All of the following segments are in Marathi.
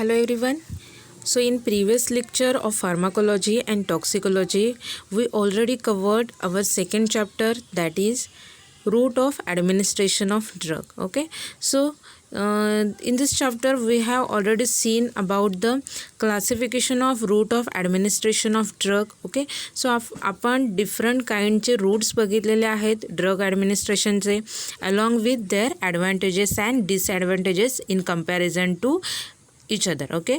Hello everyone. So in previous lecture of pharmacology and toxicology, we already covered our second chapter, that is route of administration of drug. Okay. So in this chapter we have already seen about the classification of route of administration of drug. Okay. So आपण different काइंडचे रूट्स बघितलेले आहेत ड्रग ॲडमिनिस्ट्रेशनचे, along with their advantages and disadvantages in comparison to each other. Okay,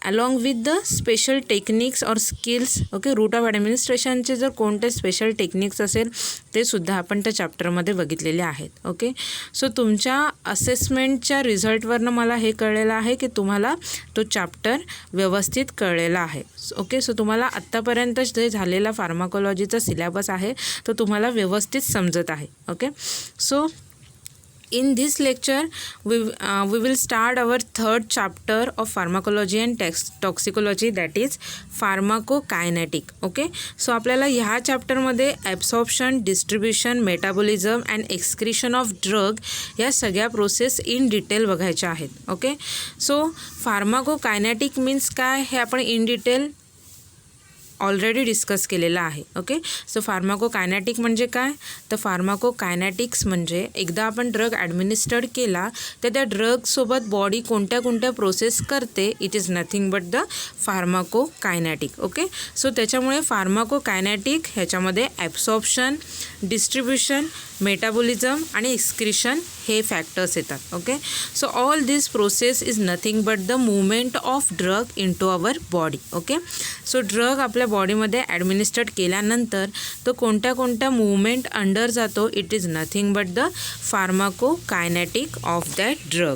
along with the special techniques or skills. Okay, route of ॲडमिनिस्ट्रेशनचे जर कोणते स्पेशल टेक्निक्स असेल ते सुद्धा आपण त्या चॅप्टरमध्ये बघितलेले आहेत. ओके, सो तुमच्या असेसमेंटच्या रिझल्टवरनं मला हे कळलेलं आहे की तुम्हाला तो चॅप्टर व्यवस्थित कळलेला आहे. ओके, सो तुम्हाला आत्तापर्यंत जे झालेला फार्माकोलॉजीचा सिलेबस आहे तो तुम्हाला व्यवस्थित समजत आहे. Okay, so in this lecture we will start our third chapter of pharmacology and toxicology, that is pharmacokinetic. Okay, so आपल्याला ह्या चॅप्टरमध्ये absorption, distribution, metabolism and excretion of drug या सगळ्या प्रोसेस इन डिटेल बघायच्या आहेत. ओके, सो फार्माकोकायनेटिक मीन्स काय हे आपण इन डिटेल ऑलरेडी डिस्कस केलेला आहे. ओके, सो फार्माकोकायनेटिक म्हणजे काय, तर फार्माकोकायनेटिक्स म्हणजे एकदा आपण ड्रग ॲडमिनिस्टर्ड केला तर त्या ड्रगसोबत बॉडी कोणत्या कोणत्या प्रोसेस करते, it is nothing but the pharmacokinetic. Okay, so त्याच्यामुळे फार्माकोकायनेटिक ह्याच्यामध्ये ॲब्सॉर्प्शन, डिस्ट्रीब्युशन, मेटाबॉलिझम आणि एक्सक्रीशन हे फॅक्टर्स येतात. Okay, so all this process is nothing but the movement of drug into our body. Okay, so drug आपल्या बॉडीमध्ये ॲडमिनिस्टर्ड केल्यानंतर तो कोणत्या कोणत्या मुवमेंट अंडर जातो, it is nothing but the pharmacokinetic of that drug.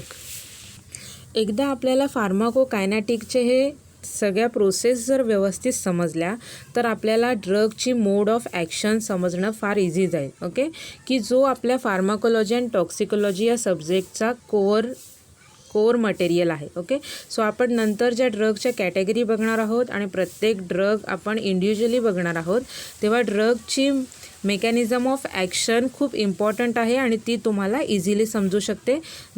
एकदा आपल्याला फार्माकोकायनेटिकचे हे सगळ्या प्रोसेस जर व्यवस्थित समजल्या तर आपल्याला ड्रगची मोड ऑफ ॲक्शन समजणं फार इझी जाईल. ओके, की जो आपल्या फार्माकोलॉजी अँड टॉक्सिकोलॉजी या सब्जेक्टचा कोर मटेरियल आहे. ओके, सो आपण नंतर ज्या ड्रगच्या कॅटेगरी बघणार आहोत आणि प्रत्येक ड्रग आपण इंडिव्हिज्युअली बघणार आहोत तेव्हा ड्रगची मेकॅनिझम ऑफ ॲक्शन खूप इम्पॉर्टंट आहे आणि ती तुम्हाला इझिली समजू शकते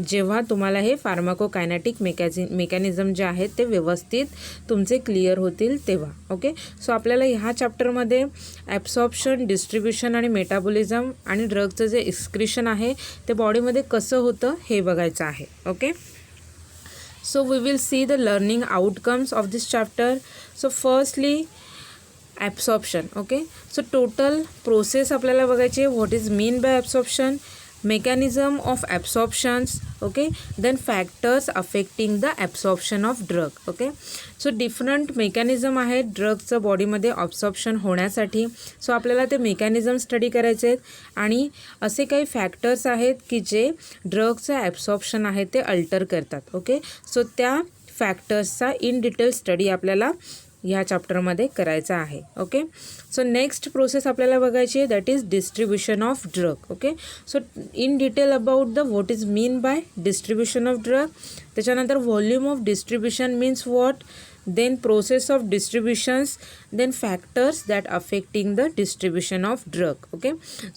जेव्हा तुम्हाला हे फार्माकोकायनेटिक मेकॅनिझम जे आहेत ते व्यवस्थित तुमचे क्लिअर होतील तेव्हा. ओके, सो आपल्याला ह्या चॅप्टरमध्ये ॲब्सॉर्प्शन, डिस्ट्रीब्युशन आणि मेटाबॉलिझम आणि ड्रगचं जे एक्सक्रीशन आहे ते बॉडीमध्ये कसं होतं हे बघायचं आहे. Okay, so we will see the learning outcomes of this chapter. So firstly absorption. Okay, so total process आपल्याला बघायची आहे. what is mean by absorption, mechanism of absorptions. Okay, then factors affecting the absorption of drug. Okay, so different mechanism आहेत ड्रगचं बॉडीमध्ये ऑब्सॉर्प्शन होण्यासाठी. सो आपल्याला ते मेकॅनिझम स्टडी करायचे आहेत आणि असे काही फॅक्टर्स आहेत की जे ड्रगचं ॲब्सॉर्प्शन आहे ते अल्टर करतात. ओके, सो त्या फॅक्टर्सचा इन डिटेल स्टडी आपल्याला ह्या चॅप्टरमध्ये करायचा आहे. ओके, सो नेक्स्ट प्रोसेस आपल्याला बघायची आहे, that is distribution of drug. Okay, so in detail about the what is mean by distribution of drug. त्याच्यानंतर volume of distribution means what, then process of distributions, then factors that affecting the distribution of drug. Okay,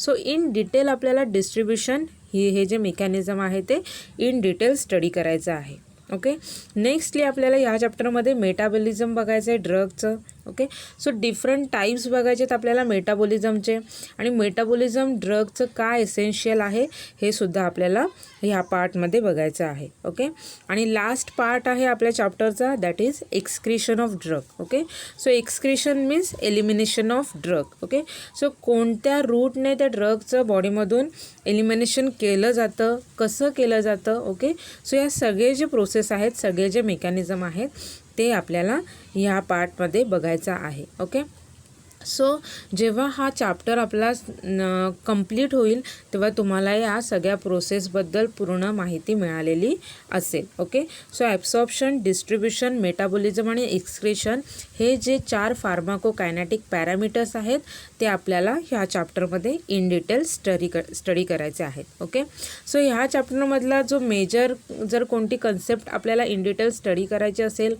so in detail आपल्याला डिस्ट्रीब्युशन हे जे मेकॅनिझम आहे ते इन डिटेल स्टडी करायचं आहे. ओके, नेक्स्टली आपल्याला ह्या चॅप्टरमध्ये मेटाबॉलिझम बघायचं आहे ड्रगचं. ओके, सो डिफरंट टाईप्स बघायचे आहेत आपल्याला मेटाबॉलिझमचे आणि मेटाबॉलिझम ड्रगचं काय एसेन्शियल आहे हे सुद्धा आपल्याला ह्या पार्टमध्ये बघायचं आहे. ओके, आणि लास्ट पार्ट आहे आपल्या चॅप्टरचा, that is excretion of drug. Okay, so excretion means elimination of drug. Okay, so कोणत्या रूटने त्या ड्रगचं बॉडीमधून एलिमिनेशन केलं जातं, कसं केलं जातं. ओके, सो या सगळे जे प्रोसेस आहेत, सगळे जे मेकॅनिझम आहेत ते आपल्याला ह्या पार्टमध्ये बघायचं आहे. ओके, सो जेव्हा हा चॅप्टर आपला कंप्लीट होईल तेव्हा तुम्हाला या सगळ्या प्रोसेसबद्दल पूर्ण माहिती मिळालेली असेल. Okay, so absorption, distribution, metabolism आणि एक्सक्रीशन हे जे 4 फार्माकोकायनेटिक पॅरामीटर्स आहेत ते आपल्याला ह्या चॅप्टरमध्ये इन डिटेल स्टडी करायचे आहेत. ओके, सो ह्या चॅप्टरमधला जो मेजर जर कोणती कन्सेप्ट आपल्याला इन डिटेल स्टडी करायची असेल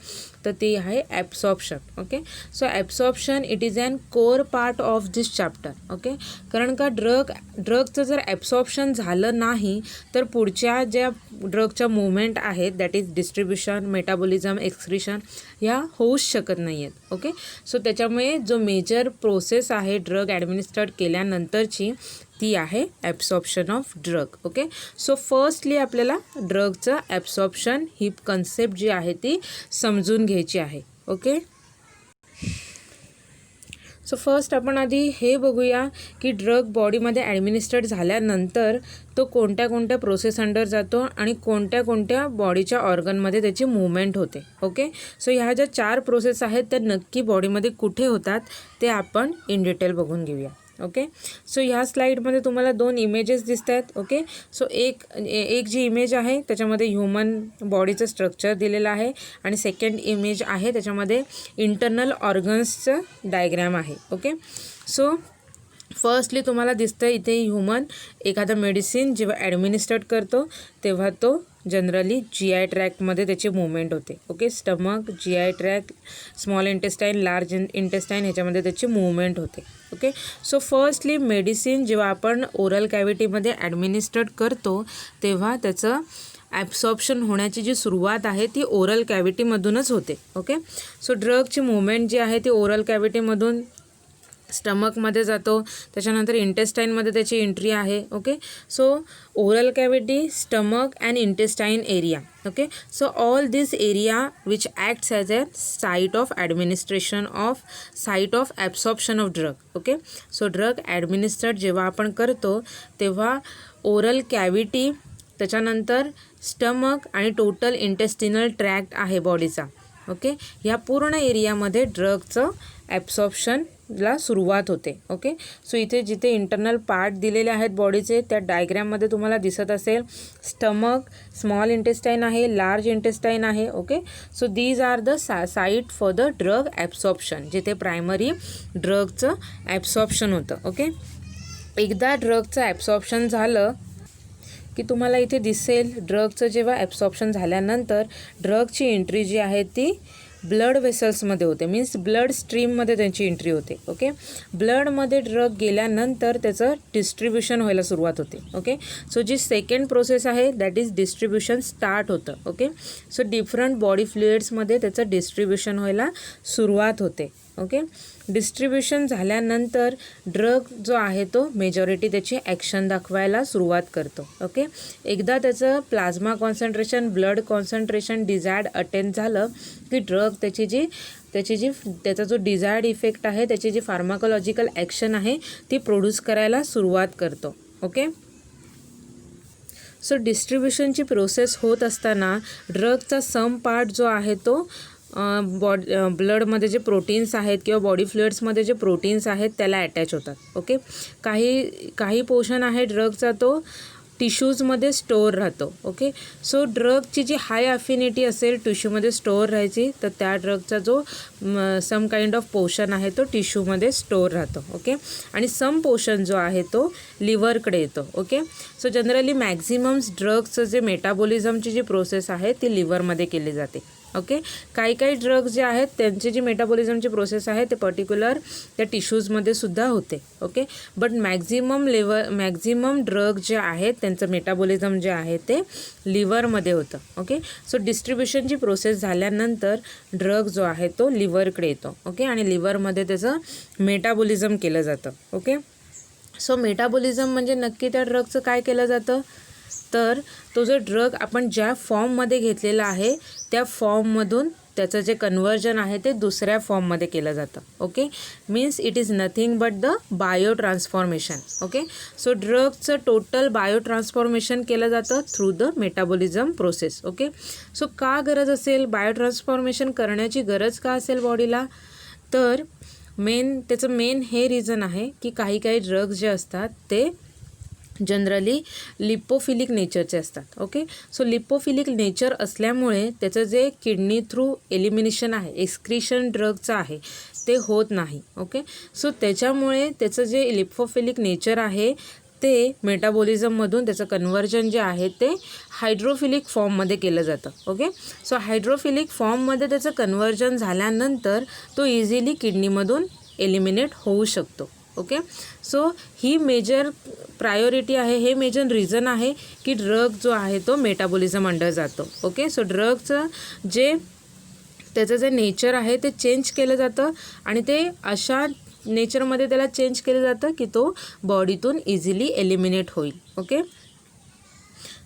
तर ते आहे absorption. Okay, so absorption it is an core part of this chapter. Okay, कारण का ड्रगचं जर ॲब्सॉर्प्शन झालं नाही तर पुढच्या ज्या ड्रगच्या मुवमेंट आहेत that is distribution, metabolism, excretion ह्या होऊच शकत नाही आहेत. ओके, सो त्याच्यामुळे जो मेजर प्रोसेस आहे ड्रग ॲडमिनिस्टर्ड केल्यानंतरची ती आहे absorption of drug. Okay, so firstly आपल्याला ड्रगचं ॲब्सॉर्प्शन ही कन्सेप्ट जी आहे ती समजून घ्यायची आहे. ओके, सो फर्स्ट आपण आधी हे बघूया की ड्रग बॉडीमध्ये ॲडमिनिस्टर्ड झाल्यानंतर तो कोणत्या कोणत्या प्रोसेस अंडर जातो आणि कोणत्या कोणत्या बॉडीच्या ऑर्गनमध्ये त्याची मूवमेंट होते. ओके, सो ह्या ज्या 4 प्रोसेस आहेत त्या नक्की बॉडीमध्ये कुठे होतात ते आपण इन डिटेल बघून घेऊया. ओके, सो ह्या स्लाईडमध्ये तुम्हाला 2 इमेजेस दिसत आहेत. ओके, सो एक जी इमेज आहे त्याच्यामध्ये ह्युमन बॉडीचं स्ट्रक्चर दिलेलं आहे आणि सेकंड इमेज आहे त्याच्यामध्ये इंटरनल ऑर्गन्सचं डायग्रॅम आहे. ओके, सो फर्स्टली तुम्हाला दिसतं इथे ह्युमन एखादा मेडिसिन जेव्हा ॲडमिनिस्टर्ड करतो तेव्हा तो जनरली GI ट्रॅक्टमध्ये त्याची मूवमेंट होते. Okay, stomach, GI tract, small intestine, large intestine ह्याच्यामध्ये त्याची मूवमेंट होते. ओके, सो फर्स्टली मेडिसिन जेव्हा आपण ओरल कॅव्हिटीमध्ये ॲडमिनिस्टर्ड करतो तेव्हा त्याचं ॲब्सॉर्प्शन होण्याची जी सुरुवात आहे ती ओरल कॅव्हिटीमधूनच होते. ओके, सो ड्रगची मूवमेंट जी आहे ती ओरल कॅव्हिटीमधून स्टमकमध्ये जातो, त्याच्यानंतर इंटेस्टाईनमध्ये त्याची एंट्री आहे. Okay, so oral cavity, stomach and intestine area. Okay, so all this area which acts as a site of administration of site of absorption of drug. Okay, so drug administered जेव्हा आपण करतो तेव्हा ओरल कॅव्हिटी, त्याच्यानंतर स्टमक आणि टोटल इंटेस्टिनल ट्रॅक्ट आहे बॉडीचा. ओके, ह्या पूर्ण एरियामध्ये ड्रगचं ॲब्सॉर्प्शनला सुरुवात होते. ओके, सो इथे जिथे इंटरनल पार्ट दिलेले आहेत बॉडीचे त्या डायग्रॅममध्ये तुम्हाला दिसत असेल स्टमक, स्मॉल इंटेस्टाईन आहे, लार्ज इंटेस्टाईन आहे. Okay, so these are the site for the drug absorption, जिथे प्रायमरी ड्रगचं ॲब्सॉर्प्शन होतं. ओके, एकदा ड्रगचं ॲब्सॉर्प्शन झालं की तुम्हाला इथे दिसेल ड्रगचं जेव्हा ॲब्सॉर्प्शन झाल्यानंतर ड्रगची एंट्री जी आहे ती ब्लड वेसल्समध्ये होते, मीन्स ब्लड स्ट्रीममध्ये त्यांची एंट्री होते. ओके, ब्लडमध्ये ड्रग गेल्यानंतर त्याचं डिस्ट्रीब्युशन व्हायला सुरुवात होते. ओके, सो जी सेकंड प्रोसेस आहे दॅट इज डिस्ट्रीब्युशन स्टार्ट होतं. ओके, सो डिफरंट बॉडी फ्लुइड्समध्ये त्याचं डिस्ट्रीब्युशन व्हायला सुरुवात होते. ओके, डिस्ट्रीब्युशन झाल्यानंतर ड्रग जो आहे तो मेजॉरिटी त्याची ॲक्शन दाखवायला सुरुवात करतो. ओके, एकदा त्याचं plasma concentration, blood concentration desired attain झालं की ड्रग त्याचा जो डिझायर्ड इफेक्ट आहे, त्याची जी फार्माकोलॉजिकल ॲक्शन आहे ती प्रोड्यूस करायला सुरुवात करतो. ओके, सो डिस्ट्रीब्युशनची प्रोसेस होत असताना ड्रगचा सम पार्ट जो आहे तो ब्लडमध्ये जे प्रोटीन्स आहेत किंवा बॉडी फ्लुइड्समध्ये जे प्रोटीन्स आहेत त्याला अटॅच होतात. ओके, काही पोर्शन आहे ड्रगचा तो टिश्यूजमध्ये स्टोअर राहतो. ओके, सो ड्रगची जी हाय अफिनिटी असेल टिश्यूमध्ये स्टोअर राहायची तर त्या ड्रगचा जो सम काइंड ऑफ पोर्शन आहे तो टिश्यूमध्ये स्टोअर राहतो. ओके, आणि सम पोर्शन जो आहे तो लिव्हरकडे येतो. ओके, सो जनरली मॅक्झिमम्स ड्रगचं जे मेटाबॉलिझमची जी प्रोसेस आहे ती लिव्हरमध्ये केली जाते. ओके, काही ड्रग्स जे आहेत त्यांची जी मेटाबॉलिझमची प्रोसेस आहे ते पर्टिक्युलर त्या टिश्यूजमध्ये सुद्धा होते. ओके, बट मॅक्झिमम ड्रग जे आहेत त्यांचं मेटाबॉलिझम जे आहे ते लिव्हरमध्ये होतं. ओके, सो डिस्ट्रीब्युशनची प्रोसेस झाल्यानंतर ड्रग जो आहे तो लिव्हरकडे येतो. ओके, आणि लिव्हरमध्ये त्याचं मेटाबॉलिझम केलं जातं. ओके, सो मेटाबॉलिझम म्हणजे नक्की त्या ड्रगचं काय केलं जातं तर तो जो ड्रग आपण ज्या फॉर्ममध्ये घेतलेला आहे त्या फॉर्ममधून त्याचं जे कन्व्हर्जन आहे ते दुसऱ्या फॉर्ममध्ये केलं जातं. Okay, means it is nothing but the biotransformation. Okay, so ड्रगचं टोटल बायो ट्रान्सफॉर्मेशन केलं जातं through the metabolism process. Okay, so का गरज असेल बायो ट्रान्सफॉर्मेशन करण्याची गरज का असेल बॉडीला तर त्याचं मेन हे रिझन आहे की काही ड्रग्स जे असतात ते जनरली लिपोफिलिक नेचरचे असतात. ओके, सो लिपोफिलिक नेचर असल्यामुळे त्याचं जे किडनी थ्रू एलिमिनेशन आहे, एक्सक्रिशन ड्रगचं आहे ते होत नाही. ओके, सो त्याच्यामुळे त्याचं जे लिपोफिलिक नेचर आहे ते मेटाबॉलिझममधून त्याचं कन्व्हर्जन जे आहे ते हायड्रोफिलिक फॉर्ममध्ये केलं जातं. ओके, सो हायड्रोफिलिक फॉर्ममध्ये त्याचं कन्व्हर्जन झाल्यानंतर तो इझिली किडनीमधून एलिमिनेट होऊ शकतो. ओके, सो ही मेजर प्रायोरिटी आहे, हे मेजर रिझन आहे की ड्रग जो आहे तो मेटाबॉलिझम अंडर जातो. ओके, सो ड्रगचं त्याचं जे नेचर आहे ते चेंज केलं जातं आणि ते अशा नेचरमध्ये त्याला चेंज केलं जातं की तो बॉडीतून इझिली एलिमिनेट होईल. ओके,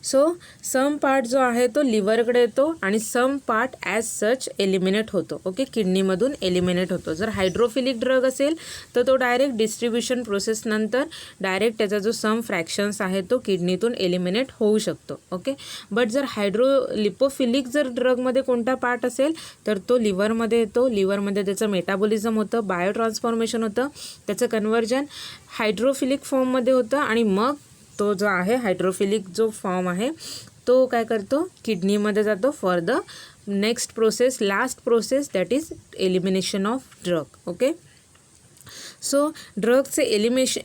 सो सम पार्ट जो आहे तो लिव्हरकडे येतो आणि some part as such eliminate होतो. ओके, किडनीमधून एलिमिनेट होतो. जर हायड्रोफिलिक ड्रग असेल तर तो डायरेक्ट डिस्ट्रीब्युशन प्रोसेसनंतर डायरेक्ट त्याचा जो सम फ्रॅक्शन्स आहे तो किडनीतून एलिमिनेट होऊ शकतो. ओके, बट जर लिपोफिलिक जर ड्रगमध्ये कोणता पार्ट असेल तर तो लिव्हरमध्ये येतो. लिव्हरमध्ये त्याचं मेटाबॉलिझम होतं, बायो ट्रान्सफॉर्मेशन होतं, त्याचं कन्व्हर्जन हायड्रोफिलिक फॉर्ममध्ये होतं आणि मग तो जो आहे हायड्रोफिलिक जो फॉर्म आहे तो काय करतो, किडनीमध्ये जातो for the next process, last process, that is elimination of drug. Okay, so ड्रगचे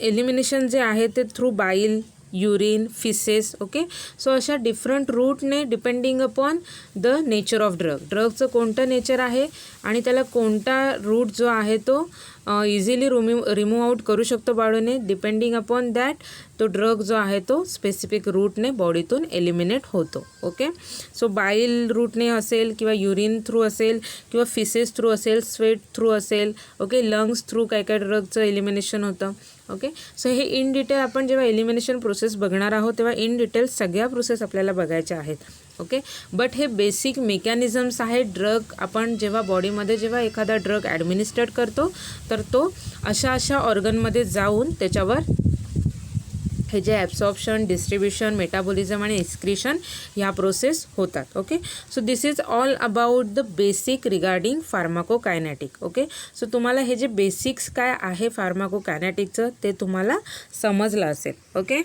एलिमिनेशन जे आहे ते through bile, urine, faeces. Okay, so अशा डिफरंट रूटने depending upon the nature of ड्रगचं कोणतं नेचर आहे आणि त्याला कोणता रूट जो आहे तो इझिली रिमूव्ह आउट करू शकतो बॉडीने. डिपेंडिंग अपॉन दॅट तो ड्रग जो आहे तो स्पेसिफिक रूटने बॉडीतून एलिमिनेट होतो. ओके, सो बाईल रूटने असेल किंवा युरिन थ्रू असेल किंवा फिसेस थ्रू असेल, स्वेट थ्रू असेल. ओके, लंग्स थ्रू काय काय ड्रगचं एलिमिनेशन होतं. ओके, सो हे इन डिटेल आपण जेव्हा एलिमिनेशन प्रोसेस बघणार आहोत तेव्हा इन डिटेल सगळ्या प्रोसेस आपल्याला बघायच्या आहेत. ओके, बट हे बेसिक मेकॅनिझम्स आहेत. ड्रग आपण जेव्हा बॉडीमध्ये जेव्हा एखादा ड्रग ॲडमिनिस्ट्रेट करतो तर तो अशा ऑर्गनमध्ये जाऊन त्याच्यावर हे जे ॲब्सॉर्प्शन, डिस्ट्रीब्युशन, मेटाबॉलिझम आणि एक्सक्रिशन ह्या प्रोसेस होतात. Okay, so this is all about the basic regarding pharmacokinetic. Okay, so तुम्हाला हे जे बेसिक्स काय आहे फार्माकोकायनेटिकचं ते तुम्हाला समजलं असेल. ओके,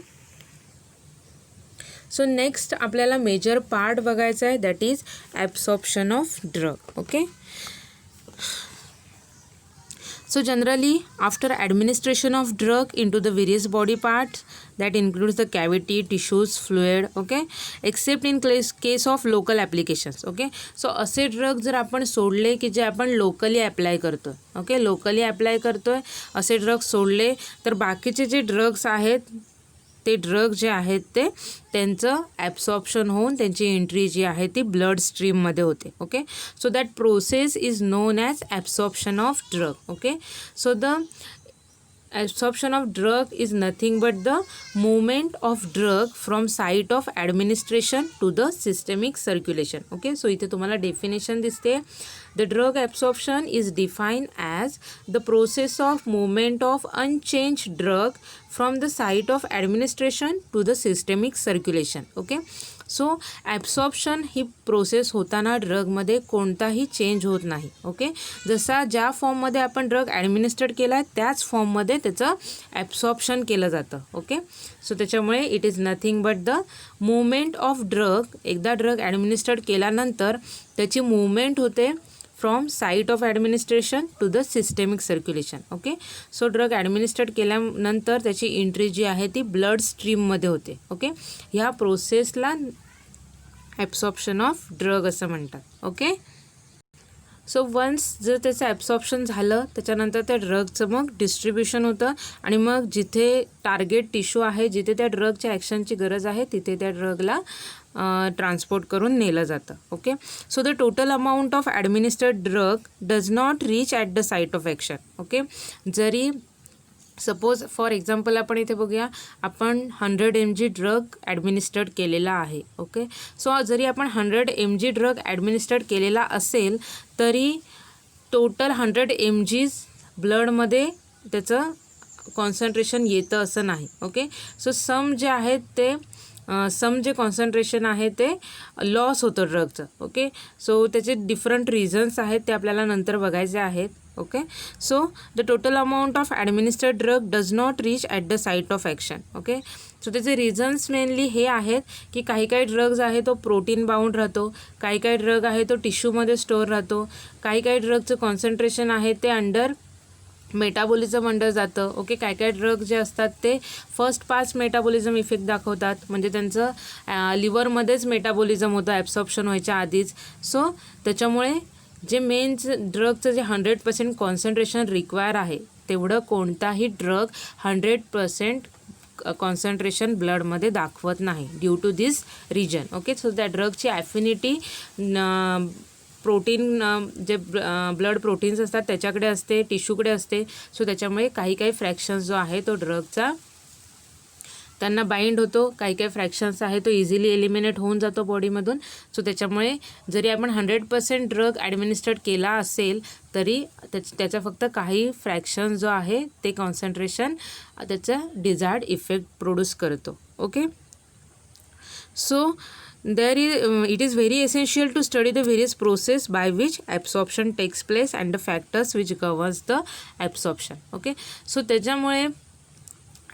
सो नेक्स्ट आपल्याला मेजर पार्ट बघायचा आहे, that is absorption of drug. Okay, so generally after administration of drug into the various body parts that includes the cavity, tissues, fluid. Okay, except in case of local applications. Okay, so असे ड्रग जर आपण सोडले की जे आपण लोकली अप्लाय करतो, ओके, लोकली अप्लाय करतोय असे ड्रग सोडले तर बाकीचे जे ड्रग्स आहेत ते ड्रग जे आहेत ते त्यांचं ॲब्सॉर्प्शन होऊन त्यांची एंट्री जी आहे ती ब्लड स्ट्रीममध्ये होते. Okay, so that process is known as absorption of drug. Okay, so the absorption of drug is nothing but the movement of drug from site of administration to the systemic circulation. Okay, so इथे तुम्हाला definition दिसते. The drug absorption is defined as the process of movement of unchanged drug from the site of administration to the systemic circulation. Okay, so absorption he process होताना ड्रगमध्ये कोणताही चेंज होत नाही. ओके, जसा ज्या फॉर्ममध्ये आपण ड्रग ॲडमिनिस्ट्रेट केला आहे त्याच फॉर्ममध्ये त्याचं ॲब्सॉर्प्शन केलं जातं. ओके, सो त्याच्यामुळे it is nothing but the movement of drug. एकदा ड्रग ॲडमिनिस्ट्रेट केल्यानंतर त्याची मूवमेंट होते from site of administration to the systemic circulation. Okay, so drug administrate केल्यानंतर त्याची एंट्री जी आहे ती ब्लड स्ट्रीममध्ये होते. ओके, ह्या प्रोसेसला ॲब्सॉर्प्शन ऑफ ड्रग असं म्हणतात. ओके, सो वन्स जर त्याचं ॲब्सॉर्प्शन झालं त्याच्यानंतर त्या ड्रगचं मग डिस्ट्रीब्युशन होतं आणि मग जिथे टार्गेट टिश्यू आहे, जिथे त्या ड्रगच्या ॲक्शनची गरज आहे तिथे त्या ड्रगला ट्रान्सपोर्ट करून नेलं जातं. Okay, so the total amount of administered drug does not reach at the site of action. Okay, जरी सपोज फॉर एक्झाम्पल आपण इथे बघूया, आपण 100 mg ड्रग ॲडमिनिस्टर्ड केलेला आहे. ओके, सो जरी आपण 100 mg ड्रग ॲडमिनिस्टर्ड केलेला असेल तरी टोटल 100 mg ब्लडमध्ये त्याचं कॉन्सन्ट्रेशन येतं असं नाही. ओके, सो सम जे आहेत ते जे कॉन्सन्ट्रेशन आहे ते लॉस होतं ड्रगचं. ओके, सो त्याचे डिफरंट रिझन्स आहेत ते आपल्याला नंतर बघायचे आहेत. Okay, so the total amount of administered drug does not reach at the site of action. Okay, so त्याचे रिझन्स मेनली हे आहेत की काही ड्रग्ज आहे तो प्रोटीन बाउंड राहतो, काही ड्रग आहे तो टिश्यूमध्ये स्टोअर राहतो, काही ड्रगचं कॉन्सन्ट्रेशन आहे ते अंडर मेटाबॉलिझम अंडर जातं. ओके, काय काय ड्रग जे असतात ते फर्स्ट पास मेटाबॉलिझम इफेक्ट दाखवतात, म्हणजे त्यांचं लिव्हरमध्येच मेटाबॉलिझम होतं ॲब्सॉर्प्शन व्हायच्या आधीच. सो त्याच्यामुळे जे मेन ड्रगचं जे 100% कॉन्सन्ट्रेशन रिक्वायर आहे तेवढं कोणताही ड्रग 100% कॉन्सन्ट्रेशन ब्लडमध्ये दाखवत नाही due to this reason. Okay, so त्या ड्रगची ॲफिनिटी प्रोटीन जे ब्लड प्रोटीन्स असतात त्याच्याकडे असते, टिश्यूकडे असते. सो त्याच्यामुळे काही काही फ्रॅक्शन्स जो आहे तो ड्रगचा त्यांना बाइंड होतो, काही काही फ्रॅक्शन्स आहे तो इझिली एलिमिनेट होऊन जातो बॉडीमधून. सो त्याच्यामुळे जरी आपण 100% ड्रग ॲडमिनिस्ट्रेट केला असेल तरी त्याचा फक्त काही फ्रॅक्शन जो आहे ते कॉन्सन्ट्रेशन त्याचा डिझायर्ड इफेक्ट प्रोड्यूस करतो. Okay, so it is very essential to study the various process by which absorption takes place and the factors which governs the absorption. Okay, so त्याच्यामुळे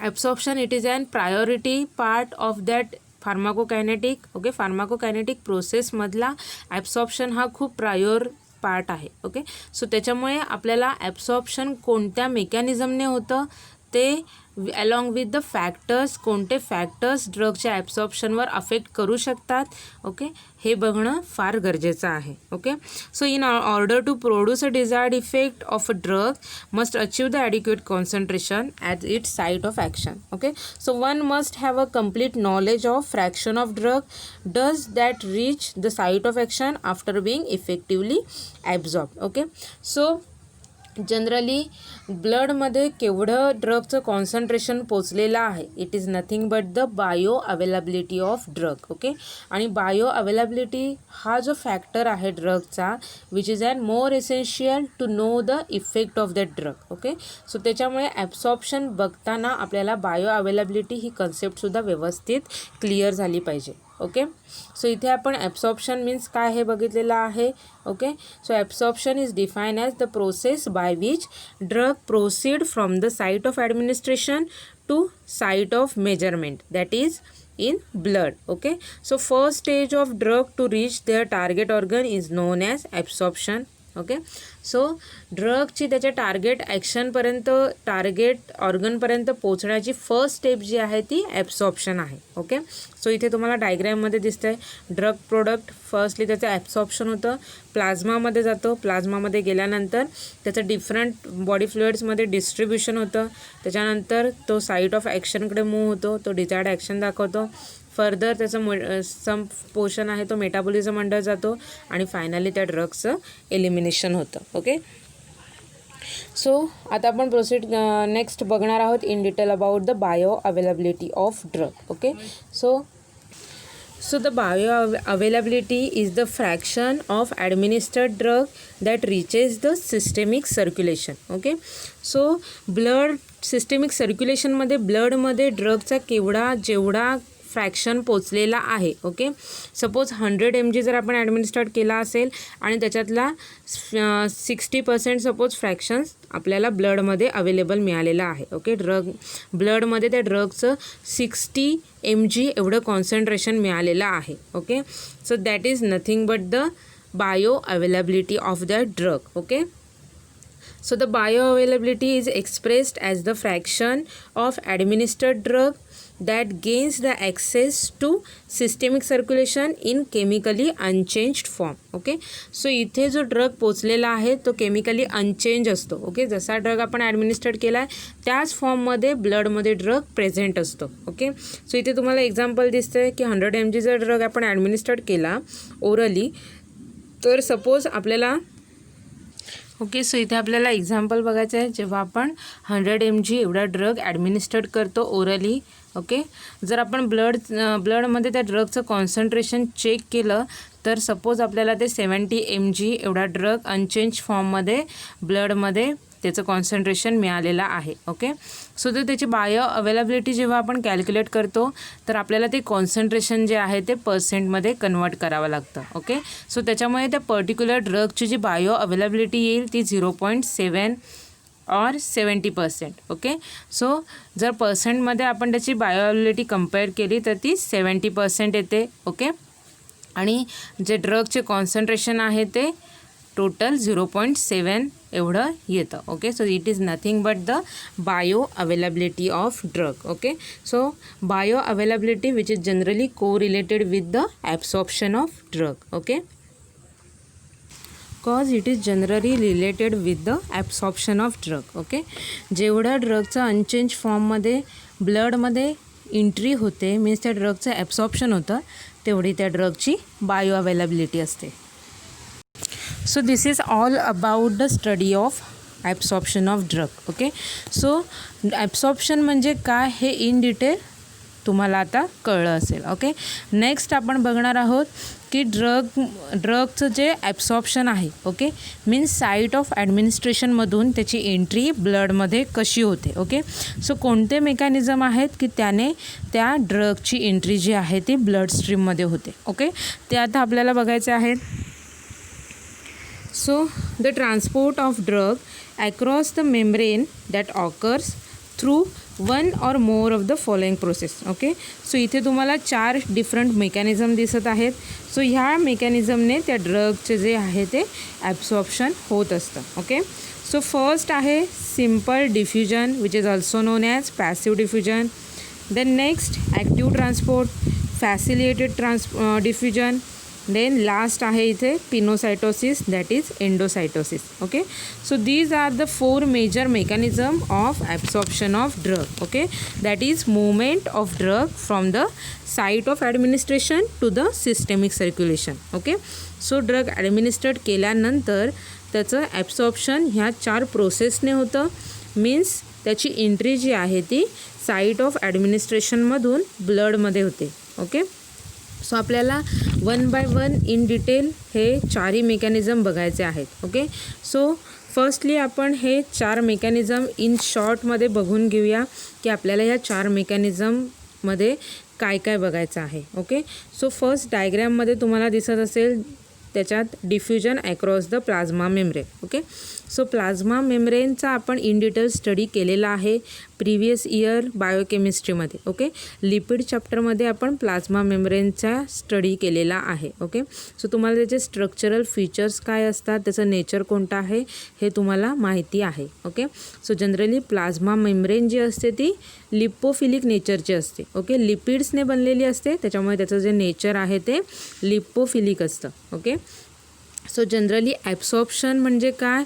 absorption it is an priority part of that pharmacokinetic. Okay, pharmacokinetic प्रोसेसमधला ॲब्सॉर्प्शन हा खूप प्रायोर पार्ट आहे. ओके, सो त्याच्यामुळे आपल्याला ॲब्सॉर्प्शन कोणत्या मेकॅनिझमने होतं ते अलॉंग विथ द फॅक्टर्स, कोणते फॅक्टर्स ड्रगच्या ॲब्सॉर्प्शनवर अफेक्ट करू शकतात. ओके, हे बघणं फार गरजेचं आहे. Okay, so in order to produce a desired effect of a drug must achieve the adequate concentration at its site of action. Okay, so one must have a complete knowledge of fraction of drug does that reach the site of action after being effectively absorb. Okay, so generally ब्लडमध्ये केवढं ड्रगचं कॉन्सन्ट्रेशन पोचलेलं आहे it is nothing but the bioavailability of drug. Okay, आणि बायो अवेलेबिलिटी हा जो फॅक्टर आहे ड्रगचा which is an more essential to know the effect of that drug. Okay, so त्याच्यामुळे ॲब्सॉर्प्शन बघताना आपल्याला बायो अवेलेबिलिटी ही कन्सेप्टसुद्धा व्यवस्थित क्लिअर झाली पाहिजे. ओके, सो इथे आपण ॲब्सॉर्प्शन मीन्स काय हे बघितलेलं आहे. Okay, so absorption is define as the process by which drug proceed from the site of administration to site of measurement that is in blood. Okay, so first stage of drug to reach their target organ is known as absorption. Okay, so ड्रगची त्याच्या टार्गेट ॲक्शनपर्यंत, टार्गेट ऑर्गनपर्यंत पोचण्याची फर्स्ट स्टेप जी आहे ती ॲब्सॉर्प्शन आहे. ओके, सो इथे तुम्हाला डायग्रॅममध्ये दिसतं आहे ड्रग प्रोडक्ट फर्स्टली त्याचं ॲब्सॉर्प्शन होतं, प्लाझ्मामध्ये जातो, प्लाझ्मामध्ये गेल्यानंतर त्याचं डिफरंट बॉडी फ्लुइड्समध्ये डिस्ट्रीब्युशन होतं, त्याच्यानंतर तो साईट ऑफ ॲक्शनकडे मूव्ह होतो, तो डिझायर्ड ॲक्शन दाखवतो, फर्दर त्याचं सम पोर्शन आहे तो मेटाबॉलिझम अंडर जातो आणि फायनली त्या ड्रगचं एलिमिनेशन होतं. ओके, सो आता आपण प्रोसीड नेक्स्ट बघणार आहोत in detail about the bioavailability of drug. Okay, so the bioavailability is the fraction of administered drug that reaches the systemic circulation. Okay, so blood systemic circulation मध्ये ब्लडमध्ये ड्रगचा जेवढा फ्रॅक्शन पोचलेला आहे. ओके, सपोज 100 mg जर आपण ॲडमिनिस्ट्रेट केला असेल आणि त्याच्यातला 60% सपोज फ्रॅक्शन्स आपल्याला ब्लडमध्ये अवेलेबल मिळालेलं आहे. ओके, ब्लडमध्ये त्या ड्रगचं 60 mg एवढं कॉन्सन्ट्रेशन मिळालेलं आहे. Okay, so that is nothing but the bioavailability of that drug. Okay, so the bioavailability is expressed as the fraction of administered drug that gains the access to systemic circulation in chemically unchanged form. Okay, so इथे जो ड्रग पोचलेला आहे तो केमिकली अनचेंज असतो. ओके, जसा ड्रग आपण ॲडमिनिस्ट्रेट केला आहे त्याच फॉर्ममध्ये ब्लडमध्ये ड्रग प्रेझेंट असतो. ओके, सो इथे तुम्हाला एक्झाम्पल दिसतं आहे की 100 mg जर ड्रग आपण ॲडमिनिस्ट्रेट केला ओरली तर सपोज आपल्याला ओके, सो इथे आपल्याला एक्झाम्पल बघायचं आहे जेव्हा आपण 100 mg एवढा ड्रग ॲडमिनिस्ट्रेट करतो ओरली. ओके, जर आपण ब्लडमध्ये त्या ड्रगचं कॉन्सन्ट्रेशन चेक केलं तर सपोज आपल्याला ते 70 mg एवढा ड्रग अनचेंज फॉर्ममध्ये ब्लडमध्ये त्याचं कॉन्सन्ट्रेशन मिळालेलं आहे. ओके, सो तर त्याची बायो अवेलेबिलिटी जेव्हा आपण कॅल्क्युलेट करतो तर आपल्याला ते कॉन्सन्ट्रेशन जे आहे ते पर्सेंटमध्ये कन्वर्ट करावं लागतं. ओके, सो त्याच्यामुळे त्या पर्टिक्युलर ड्रगची जी बायो अवेलेबिलिटी येईल ती 0.7 और 70%. ओके, सो जर पर्सेंटमध्ये आपण त्याची बायो अवेलेबिलिटी कंपेअर केली तर ती 70% येते. ओके, आणि जे ड्रगचे कॉन्सन्ट्रेशन आहे ते टोटल 0.7 एवढं येतं. Okay, so it is nothing but the bioavailability of drug. Okay, so bioavailability which is generally correlated with the absorption of drug. Okay, cause it is generally related with the absorption of drug. Okay, जेवढ्या ड्रगचं अनचेंज फॉर्ममध्ये ब्लडमध्ये एंट्री होते, मीन्स त्या ड्रगचं ॲब्सॉर्प्शन होतं, तेवढी त्या ड्रगची बायो अवेलेबिलिटी असते. So this is all about the study of absorption of drug. Okay, so absorption म्हणजे काय हे इन डिटेल तुम्हाला आता कळलं असेल. ओके, नेक्स्ट आपण बघणार आहोत की ड्रगचं जे ॲब्सॉर्प्शन आहे, ओके, मीन्स साईट ऑफ ॲडमिनिस्ट्रेशनमधून त्याची एंट्री ब्लडमध्ये कशी होते. ओके, सो कोणते मेकॅनिझम आहेत की त्याने त्या ड्रगची एंट्री जी आहे ती ब्लड स्ट्रीममध्ये होते. ओके, ते आता आपल्याला बघायचे आहेत. So the transport of drug across the membrane that occurs through one or more of the following process. Okay, so इथे तुम्हाला 4 डिफरंट मेकॅनिझम दिसत आहेत. सो ह्या मेकॅनिझमने त्या ड्रगचे जे आहे ते ॲब्सॉर्प्शन होत असतं. ओके, सो फर्स्ट आहे simple diffusion which is also known as passive diffusion. Then next active transport, facilitated diffusion. Then last आहे इथे pinocytosis that is endocytosis. Okay, so these are the 4 major mechanism of absorption of drug. Okay, that is movement of drug from the site of administration to the systemic circulation. Okay, so drug administrate केल्यानंतर त्याचं ॲब्सॉर्प्शन ह्या 4 प्रोसेसने होतं. मीन्स त्याची एंट्री जी आहे ती साईट ऑफ ॲडमिनिस्ट्रेशनमधून ब्लडमध्ये होते. ओके, सो आपल्याला 1 बाय 1 इन डिटेल हे 4ही मेकॅनिझम बघायचे आहेत. ओके, सो फर्स्टली आपण हे 4 मेकॅनिझम इन शॉर्टमध्ये बघून घेऊया की आपल्याला ह्या 4 मेकॅनिझममध्ये काय काय बघायचं आहे. ओके, सो फर्स्ट डायग्रॅममध्ये तुम्हाला दिसत असेल त्याच्यात diffusion across the plasma membrane. Okay, so plasma मेम्ब्रेनचा आपण इन डिटेल स्टडी केलेला आहे प्रिव्हियस इयर बायोकेमिस्ट्रीमध्ये. ओके, लिपिड चॅप्टरमध्ये आपण प्लाझ्मा मेम्ब्रेनचा स्टडी केलेला आहे. ओके, सो तुम्हाला त्याचे स्ट्रक्चरल फीचर्स काय असतात, त्याचं नेचर कोणतं आहे हे तुम्हाला माहिती आहे. Okay, so generally plasma membrane जी असते ती लिपोफिलिक नेचरची असते. ओके, लिपिड्सने बनलेली असते, त्याच्यामुळे त्याचं जे नेचर आहे ते लिपोफिलिक असतं. ओके, सो जनरली ॲब्सॉर्प्शन म्हणजे काय,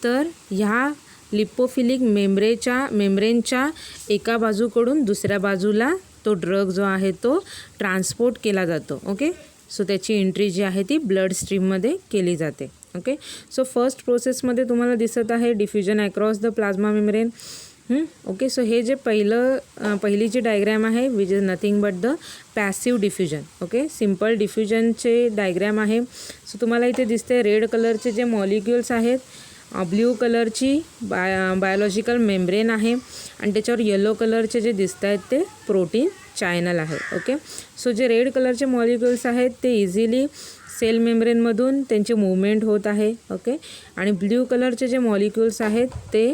तर ह्या लिपोफिलिक मेम्ब्रेनच्या एका बाजूकडून दुसऱ्या बाजूला तो ड्रग जो आहे तो ट्रान्सपोर्ट केला जातो. ओके, सो त्याची एंट्री जी आहे ती ब्लड स्ट्रीममध्ये केली जाते. ओके, सो फर्स्ट प्रोसेसमध्ये तुम्हाला दिसत आहे diffusion across the plasma membrane. Okay, so हे जे पहिली जी डायग्रॅम आहे which is nothing but the passive diffusion. Okay, simple डिफ्युजनचे डायग्रॅम आहे. सो तुम्हाला इथे दिसते रेड कलरचे जे मॉलिक्युल्स आहेत, ब्ल्यू कलरची बायोलॉजिकल मेम्ब्रेन आहे आणि त्याच्यावर येलो कलरचे जे दिसत आहेत ते प्रोटीन चॅनल आहे. ओके, सो जे रेड कलरचे मॉलिक्युल्स आहेत ते इझिली सेल मेम्ब्रेनमधून त्यांची मूवमेंट होत आहे. ओके, आणि ब्ल्यू कलरचे जे मॉलिक्युल्स आहेत ते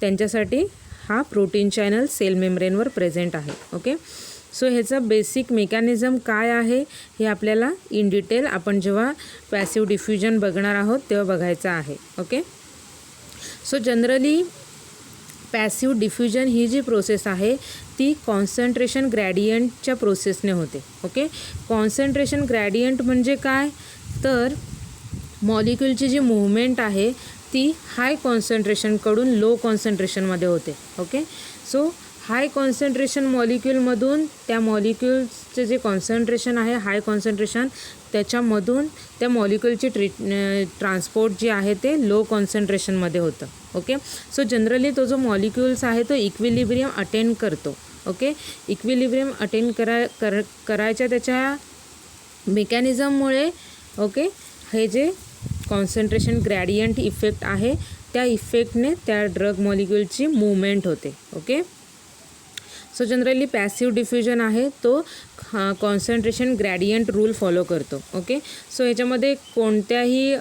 त्यांच्यासाठी हा प्रोटीन चॅनल सेल मेम्ब्रेनवर प्रेझेंट आहे. ओके, सो ह्याचं बेसिक मेकॅनिझम काय आहे हे आपल्याला इन डिटेल आपण जेव्हा पॅसिव्ह डिफ्युजन बघणार आहोत तेव्हा बघायचं आहे. Okay, so generally passive diffusion ही जी प्रोसेस आहे ती कॉन्सन्ट्रेशन ग्रॅडियंटच्या प्रोसेसने होते. ओके, कॉन्सन्ट्रेशन ग्रॅडियंट म्हणजे काय, तर मॉलिक्युलची जी मूव्हमेंट आहे ती हाय कॉन्सन्ट्रेशनकडून लो कॉन्सन्ट्रेशनमध्ये होते. ओके, सो हाय कॉन्सन्ट्रेशन मॉलिक्यूलमधून त्या मॉलिक्यूल्सचे जे कॉन्सन्ट्रेशन आहे हाय कॉन्सन्ट्रेशन त्याच्यामधून त्या मॉलिक्यूलची ट्रान्सपोर्ट जी आहे ते लो कॉन्सन्ट्रेशनमध्ये होतं. ओके, सो जनरली तो जो मॉलिक्यूल्स आहे तो इक्विलिब्रियम अटेंड करतो. ओके, इक्विलिब्रियम अटेंड करायच्या त्याच्या मेकॅनिझममुळे ओके हे जे कॉन्सन्ट्रेशन ग्रॅडियंट इफेक्ट आहे त्या इफेक्टने त्या ड्रग मॉलिक्यूलची मूवमेंट होते. Okay, so generally passive diffusion आहे तो कॉन्सन्ट्रेशन ग्रॅडियंट रूल फॉलो करतो. ओके, सो ह्याच्यामध्ये कोणत्याही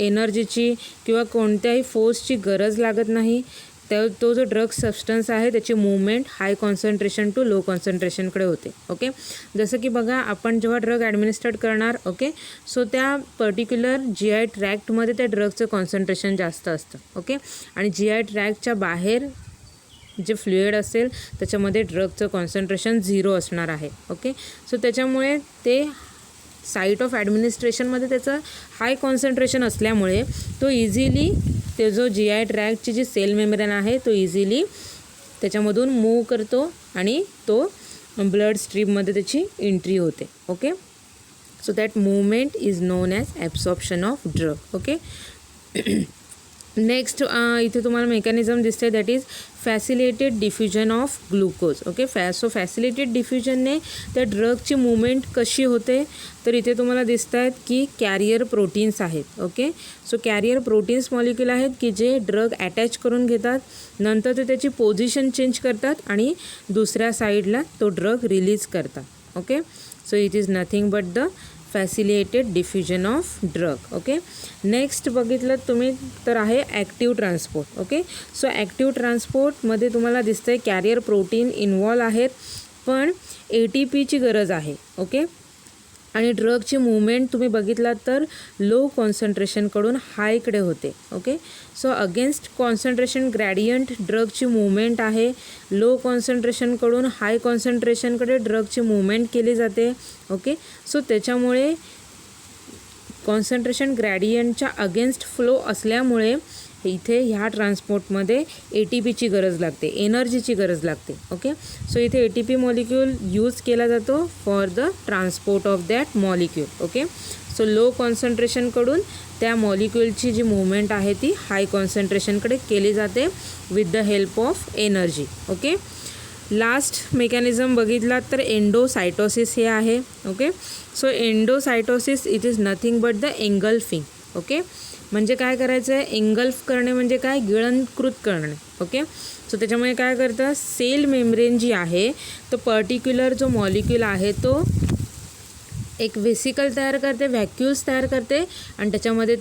एनर्जीची किंवा कोणत्याही फोर्सची गरज लागत नाही. तो जो ड्रग सबस्टन्स आहे त्याची movement high concentration to low कॉन्सन्ट्रेशनकडे होते. ओके, जसं की बघा आपण जेव्हा ड्रग ॲडमिनिस्ट्रेट करणार, ओके, सो त्या पर्टिक्युलर GI ट्रॅक्टमध्ये त्या ड्रगचं कॉन्सन्ट्रेशन जास्त असतं. ओके, आणि GI ट्रॅक्टच्या बाहेर जे फ्लुइड असेल त्याच्यामध्ये ड्रगचं कॉन्सन्ट्रेशन 0 असणार आहे. ओके, सो त्याच्यामुळे ते साईट ऑफ ॲडमिनिस्ट्रेशनमध्ये त्याचं हाय कॉन्सन्ट्रेशन असल्यामुळे तो इझिली ते जो GI ट्रॅक्टची जी सेल मेम्ब्रेन आहे तो इझिली त्याच्यामधून मूव करतो आणि तो ब्लड स्ट्रीममध्ये त्याची एंट्री होते. Okay, so that movement is known as absorption of drug. Okay, next इथे तुम्हाला मेकॅनिझम दिसते that is facilitated diffusion of glucose. Okay, so facilitated डिफ्युजनने त्या ड्रगची मूवमेंट कशी होते तर इथे तुम्हाला दिसत आहेत की कॅरियर प्रोटीन्स आहेत. Okay, so carrier proteins molecule आहेत की जे ड्रग अटॅच करून घेतात, नंतर ते त्याची पोझिशन चेंज करतात आणि दुसऱ्या साईडला तो ड्रग रिलीज करतात. Okay, so it is nothing but the facilitated diffusion of drug. Okay, next बघितलं तुम्ही तर आहे active transport. Okay, so active ट्रान्सपोर्टमध्ये तुम्हाला दिसतं आहे कॅरियर प्रोटीन इन्व्हॉल्व आहेत पण ATPची गरज आहे. ओके, आणि ड्रगची मूवमेंट तुम्ही बघितलात तर लो कॉन्सन्ट्रेशनकडून हायकडे होते. Okay, so against concentration gradient ड्रगची मूवमेंट आहे. लो कॉन्सन्ट्रेशनकडून हाय कॉन्सन्ट्रेशनकडे ड्रगची मूवमेंट केली जाते. ओके, सो त्याच्यामुळे कॉन्सन्ट्रेशन ग्रॅडियंटच्या अगेन्स्ट फ्लो असल्यामुळे इथे ह्या ट्रान्सपोर्टमध्ये ATPची गरज लागते, एनर्जीची गरज लागते. ओके, सो इथे ATP मॉलिक्यूल यूज केला जातो for the transport of that molecule. Okay, so low कॉन्सन्ट्रेशनकडून त्या मॉलिक्यूलची जी मूवमेंट आहे ती हाय कॉन्सन्ट्रेशनकडे केली जाते with the help of energy. Okay, last mechanism बघितलात तर एंडोसायटोसिस हे आहे. Okay, so endocytosis it is nothing but the engulfing. Okay, म्हणजे काय करायचं आहे, एंगल्फ करणे म्हणजे काय, गिळंकृत करणे. ओके, सो त्याच्यामुळे काय करतं, सेल मेम्ब्रेन जी आहे तो पर्टिक्युलर जो मॉलिक्यूल आहे तो एक व्हेसिकल तयार करते, व्हॅक्यूल्स तयार करते आणि त्याच्यामध्ये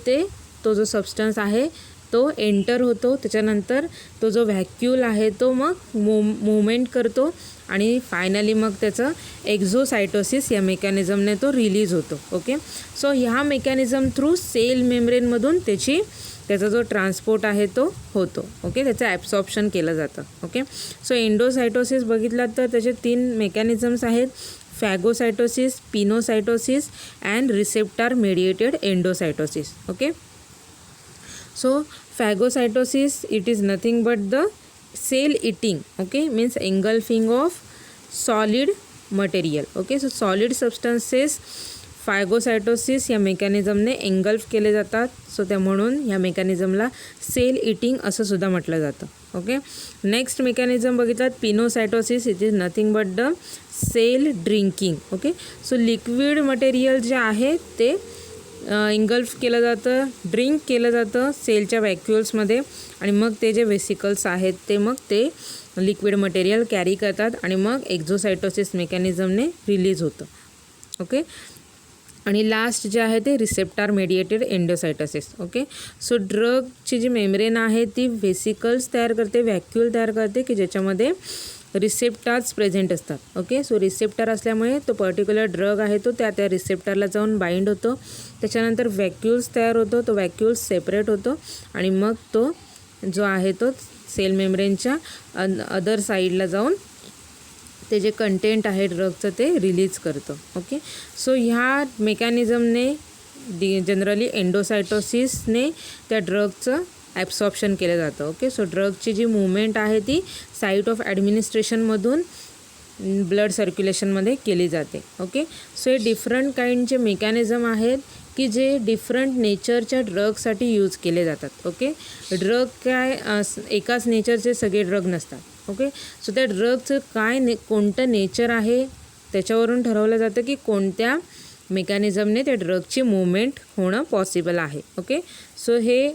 तो जो सबस्टन्स आहे तो एंटर होतो. त्याच्यानंतर तो जो व्हॅक्यूल आहे तो मग मूवमेंट करतो आणि फायनली मग त्याचं एक्झोसायटोसिस या मेकॅनिझमने तो रिलीज होतो. ओके, सो ह्या मेकॅनिझम थ्रू सेल मेम्ब्रेनमधून त्याचा जो ट्रान्सपोर्ट आहे तो होतो. ओके, त्याचं ॲब्सॉर्प्शन केलं जातं. ओके, सो एंडोसायटोसिस बघितलात तर त्याचे 3 मेकॅनिझम्स आहेत, phagocytosis, pinocytosis and receptor mediated endocytosis. Okay, so phagocytosis it is nothing but the cell eating. Okay, means engulfing of solid material. Okay, so solid substances phagocytosis या मेकॅनिझमने एंगल्फ केले जातात. सो त्या म्हणून ह्या मेकॅनिझमला सेल इटिंग असं सुद्धा म्हटलं जातं. ओके, नेक्स्ट मेकॅनिझम बघितलात pinocytosis it is nothing but the cell drinking. Okay, so liquid material जे आहे ते इंगल्फ केलं जातं, ड्रिंक केलं जातं सेलच्या व्हॅक्युल्समध्ये आणि मग ते जे वेसिकल्स आहेत ते मग ते लिक्विड मटेरियल कॅरी करतात आणि मग एक्झोसायटोसिस मेकॅनिझमने रिलीज होतं. ओके, आणि लास्ट जे आहे ते receptor mediated endocytosis. Okay, so ड्रगची जी मेम्ब्रेन आहे ती वेसिकल्स तयार करते, व्हॅक्यूल तयार करते की ज्याच्यामध्ये रिसेप्टर्स प्रेझेंट असतात. ओके, सो रिसेप्टर असल्यामुळे तो पर्टिक्युलर ड्रग आहे तो त्या रिसेप्टरला जाऊन बाइंड होतो. त्याच्यानंतर व्हॅक्यूल्स तयार होतो, तो व्हॅक्यूल्स सेपरेट होतो आणि मग तो जो आहे तो सेल मेम्ब्रेनच्या अदर साईडला जाऊन ते जे कंटेंट आहे ड्रगचं ते रिलीज करतो. ओके, सो ह्या मेकॅनिझमने जनरली एंडोसायटोसिसने त्या ड्रगचं ॲब्सॉर्प्शन केलं जातं. ओके, सो ड्रगची जी मूवमेंट आहे ती साईट ऑफ ॲडमिनिस्ट्रेशनमधून ब्लड सर्क्युलेशनमध्ये केली जाते. ओके, सो हे डिफरंट काइंडचे मेकॅनिझम आहेत की जे डिफरंट नेचरच्या ड्रगसाठी यूज केले जातात. ओके, ड्रग काय एकाच नेचरचे सगळे ड्रग नसतात. ओके, सो त्या ड्रगचं कोणतं नेचर आहे त्याच्यावरून ठरवलं जातं की कोणत्या मेकॅनिझमने त्या ड्रगची मूवमेंट होणं पॉसिबल आहे. ओके, सो हे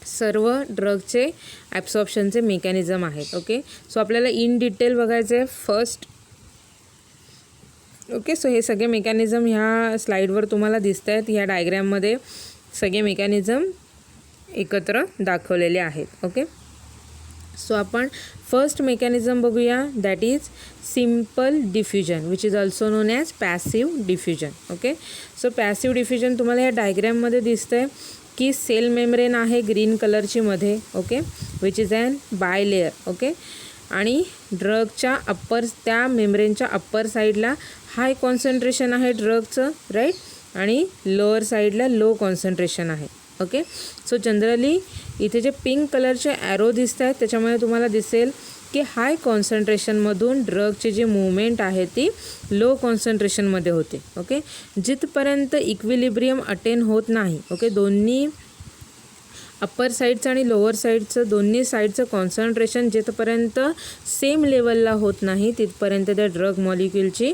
सर्व ड्रगचे ॲब्सॉर्प्शनचे मेकॅनिझम आहेत. ओके, सो आपल्याला इन डिटेल बघायचं आहे फर्स्ट. ओके, सो हे सगळे मेकॅनिझम ह्या स्लाईडवर तुम्हाला दिसत आहेत. ह्या डायग्रॅममध्ये सगळे मेकॅनिझम एकत्र दाखवलेले आहेत. ओके, सो आपण फर्स्ट मेकॅनिझम बघूया, that is simple diffusion which is also known as passive diffusion. Okay, so passive diffusion तुम्हाला या डायग्रॅममध्ये दिसतंय की सेल मेम्ब्रेन आहे ग्रीन कलरची मध्ये. Okay, which is an bilayer. Okay, आणि ड्रगच्या त्या मेम्ब्रेनच्या अप्पर साईडला हाय कॉन्सन्ट्रेशन आहे ड्रगचं, राईट, आणि लोअर साईडला लो कॉन्सन्ट्रेशन आहे. ओके, सो जनरली इथे जे पिंक कलरचे ॲरो दिसत आहेत त्याच्यामुळे तुम्हाला दिसेल की हाय कॉन्सन्ट्रेशनमधून ड्रगची जी मूवमेंट आहे ती लो कॉन्सन्ट्रेशनमध्ये होते. ओके, जिथपर्यंत इक्विलिब्रियम अटेन होत नाही. ओके, दोन्ही अप्पर साईडचं आणि लोअर साईडचं दोन्ही साईडचं कॉन्सन्ट्रेशन जिथपर्यंत सेम लेवलला होत नाही तिथपर्यंत त्या drug मॉलिक्युलची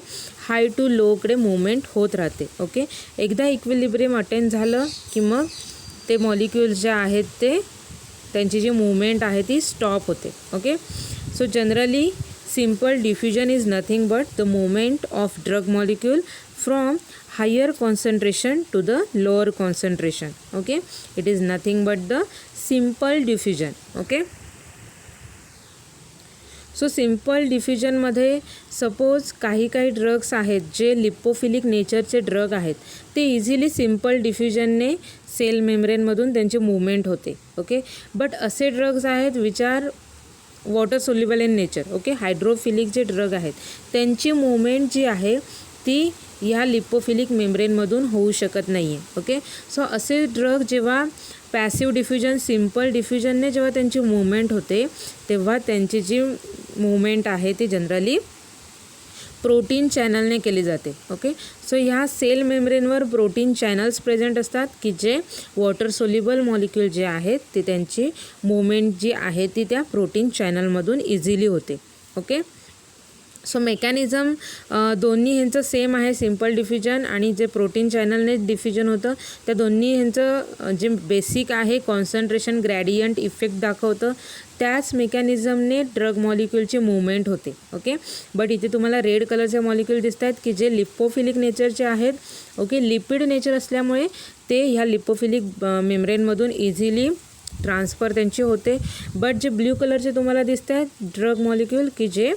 high to Lokade movement होत राहते. ओके, एकदा इक्विलिब्रियम अटेन झालं की मग ते मॉलिक्युल्स जे आहेत ते त्यांची जी मूवमेंट आहे ती स्टॉप होते. Okay, so generally simple diffusion is nothing but the movement of drug molecule from higher concentration to the lower concentration. Okay, it is nothing but the simple diffusion. Okay, so simple डिफ्युजनमध्ये सपोज काही ड्रग्स आहेत जे लिपोफिलिक नेचरचे ड्रग आहेत ते इझिली सिम्पल डिफ्युजनने सेल मेम्ब्रेनमधून त्यांची मूवमेंट होते. ओके, बट असे ड्रग्स आहेत which are water soluble in nature. Okay, hydrophilic जे ड्रग आहेत त्यांची मूवमेंट जी आहे ती ह्या लिपोफिलिक मेम्ब्रेनमधून होऊ शकत नाही आहे. ओके, सो असे ड्रग जेव्हा पॅसिव्ह डिफ्युजन सिम्पल डिफ्युजनने जेव्हा त्यांची मूवमेंट होते तेव्हा त्यांची जी मूवमेंट आहे ती जनरली प्रोटीन चॅनलने केली जाते. ओके, सो ह्या सेल मेम्ब्रेनवर प्रोटीन चॅनल्स प्रेझेंट असतात की जे वॉटर सोल्युबल मॉलिक्यूल जे आहेत ते त्यांची मूवमेंट जी आहे ती त्या प्रोटीन चॅनलमधून इझिली होते. ओके, सो मेकॅनिझम दोन्ही ह्यांचं सेम आहे, सिम्पल डिफ्युजन आणि जे प्रोटीन चॅनलने डिफ्युजन होतं त्या दोन्ही ह्यांचं जे बेसिक आहे कॉन्सन्ट्रेशन ग्रॅडियंट इफेक्ट दाखवतं त्याच मेकॅनिझमने ड्रग मॉलिक्यूलची मूवमेंट होते. ओके, बट इथे तुम्हाला रेड कलरचे मॉलिक्यूल दिसत आहेत की जे लिपोफिलिक नेचरचे आहेत. ओके, लिपिड नेचर असल्यामुळे ते ह्या लिपोफिलिक मेम्ब्रेनमधून इझिली ट्रान्सफर त्यांची होते. बट जे ब्ल्यू कलरचे तुम्हाला दिसत आहेत ड्रग मॉलिक्यूल की जे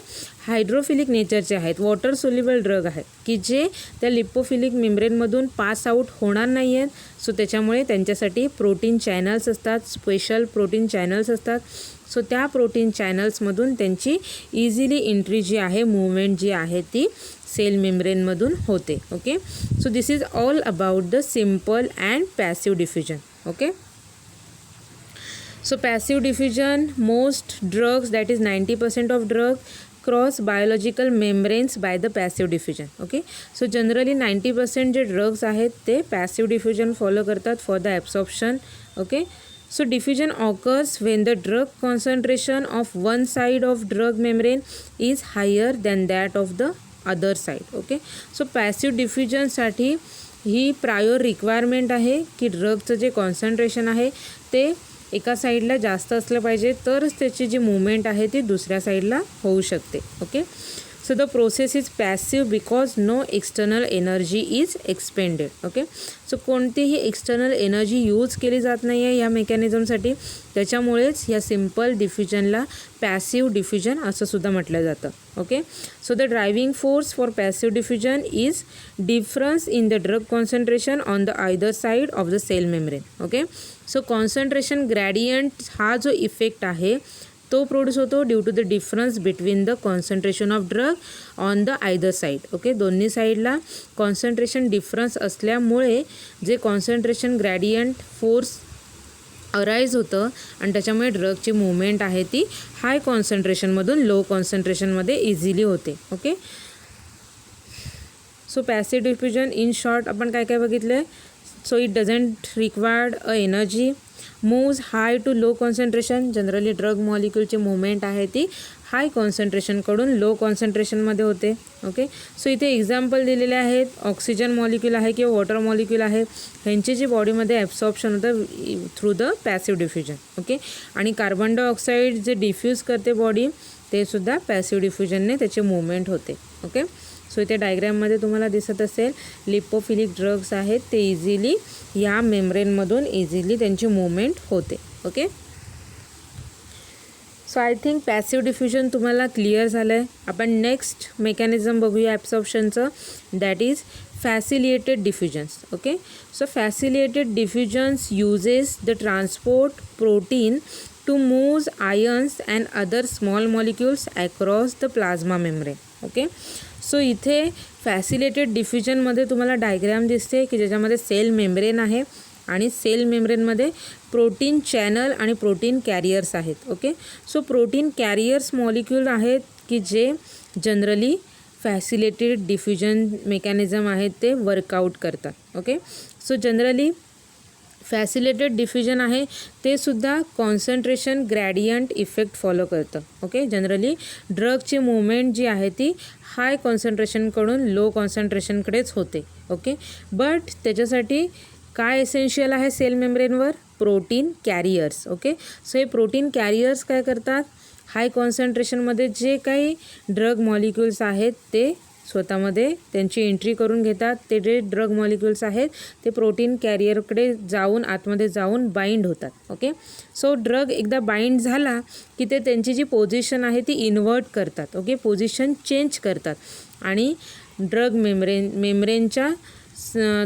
हायड्रोफिलिक नेचरचे आहेत, वॉटर सोल्युबल ड्रग आहेत की जे त्या लिपोफिलिक मेम्ब्रेनमधून पास आऊट होणार नाही आहेत. सो त्याच्यामुळे त्यांच्यासाठी प्रोटीन चॅनल्स असतात, स्पेशल प्रोटीन चॅनल्स असतात. सो त्या प्रोटीन चॅनल्समधून त्यांची इझिली एंट्री जी आहे मूवमेंट जी आहे ती सेल मेम्ब्रेनमधून होते. Okay, so this is all about the simple and passive diffusion. Okay, so passive diffusion, most drugs, that is 90% of drug cross biological membranes by the passive diffusion. Okay, so generally 90% जे drugs आहेत ते passive diffusion follow करतात for the absorption. Okay, so diffusion occurs when the drug concentration of one side of drug membrane is higher than that of the other side. Okay, so passive diffusion साठी ही प्रायर रिक्वायरमेंट आहे की ड्रगचं जे कॉन्सन्ट्रेशन आहे ते एका साईडला जास्त असलं पाहिजे तरच त्याची जी मूवमेंट आहे ती दुसऱ्या साईडला होऊ शकते. Okay, so the process is passive because no external energy is expended. Okay, so कोणतीही एक्सटर्नल एनर्जी यूज केली जात नाही आहे या मेकॅनिझमसाठी, त्याच्यामुळेच या सिम्पल डिफ्युजनला पॅसिव्ह डिफ्युजन असं सुद्धा म्हटलं जातं. Okay, so the driving force for passive diffusion is difference in the drug concentration on the either side of the cell membrane. Okay, so concentration gradient हा जो इफेक्ट आहे तो प्रोड्यूस होतो due to the difference between the concentration of drug on the either side. Okay, दोन्ही साईडला कॉन्सन्ट्रेशन डिफरन्स असल्यामुळे जे कॉन्सन्ट्रेशन ग्रॅडियंट फोर्स अराईज होतं आणि त्याच्यामुळे ड्रगची मूवमेंट आहे ती हाय कॉन्सन्ट्रेशनमधून लो कॉन्सन्ट्रेशनमध्ये इझिली होते. Okay, so passive diffusion in short आपण काय काय बघितलं आहे. So it doesn't required a energy, moves high to low concentration. Generally drug मॉलिक्यूलची मूवमेंट आहे ती हाय कॉन्सन्ट्रेशनकडून लो कॉन्सन्ट्रेशनमध्ये होते. ओके, सो इथे एक्झाम्पल दिलेले आहेत. ऑक्सिजन मॉलिक्यूल आहे किंवा वॉटर मॉलिक्यूल आहे ह्यांची जी बॉडीमध्ये ॲब्सॉर्प्शन होतं through the passive diffusion. Okay, आणि कार्बन डायऑक्साईड जे डिफ्यूज करते बॉडी ते सुद्धा पॅसिव्ह डिफ्युजनने त्याची मूवमेंट होते. ओके, सो इथे डायग्रॅममध्ये तुम्हाला दिसत असेल लिपोफिलिक ड्रग्स आहेत ते इझिली या मेम्ब्रेनमधून इझिली त्यांची मूवमेंट होते. Okay, so I think passive diffusion तुम्हाला क्लिअर झालं आहे. आपण नेक्स्ट मेकॅनिझम बघूया ॲब्सॉर्प्शनचं, that is facilitated diffusions. Okay, so facilitated diffusions uses the transport protein to move ions and other small molecules across the plasma membrane. Okay, so इथे फॅसिलिटेड डिफ्युजनमध्ये तुम्हाला डायग्रॅम दिसते की ज्याच्यामध्ये सेल मेम्ब्रेन आहे आणि सेल मेम्ब्रेनमध्ये प्रोटीन चॅनल आणि प्रोटीन कॅरियर्स आहेत. Okay, so protein carriers molecule आहेत की जे जनरली फॅसिलिटेड डिफ्युजन मेकॅनिझम आहेत ते वर्कआउट करतात. ओके, सो जनरली फॅसिलिटेड डिफ्युजन आहे ते सुद्धा कॉन्सन्ट्रेशन ग्रॅडियंट इफेक्ट फॉलो करतं. ओके, जनरली ड्रगची मूवमेंट जी आहे ती हाय कॉन्सन्ट्रेशनकडून लो कॉन्सन्ट्रेशनकडेच होते. ओके, बट त्याच्यासाठी काय एसेन्शियल आहे सेल मेम्ब्रेनवर? Protein carriers. ओके, सो हे प्रोटीन कॅरियर्स काय करतात? हाय कॉन्सन्ट्रेशनमध्ये जे काही ड्रग मॉलिक्युल्स आहेत ते स्वतःमध्ये त्यांची एंट्री करून घेतात. ते जे ड्रग मॉलिक्युल्स आहेत ते प्रोटीन कॅरियरकडे जाऊन आतमध्ये जाऊन बाइंड होतात. ओके, सो ड्रग एकदा बाइंड झाला की ते त्यांची जी पोझिशन आहे ती इन्व्हर्ट करतात. ओके, पोझिशन चेंज करतात आणि ड्रग मेम्ब्रेनच्या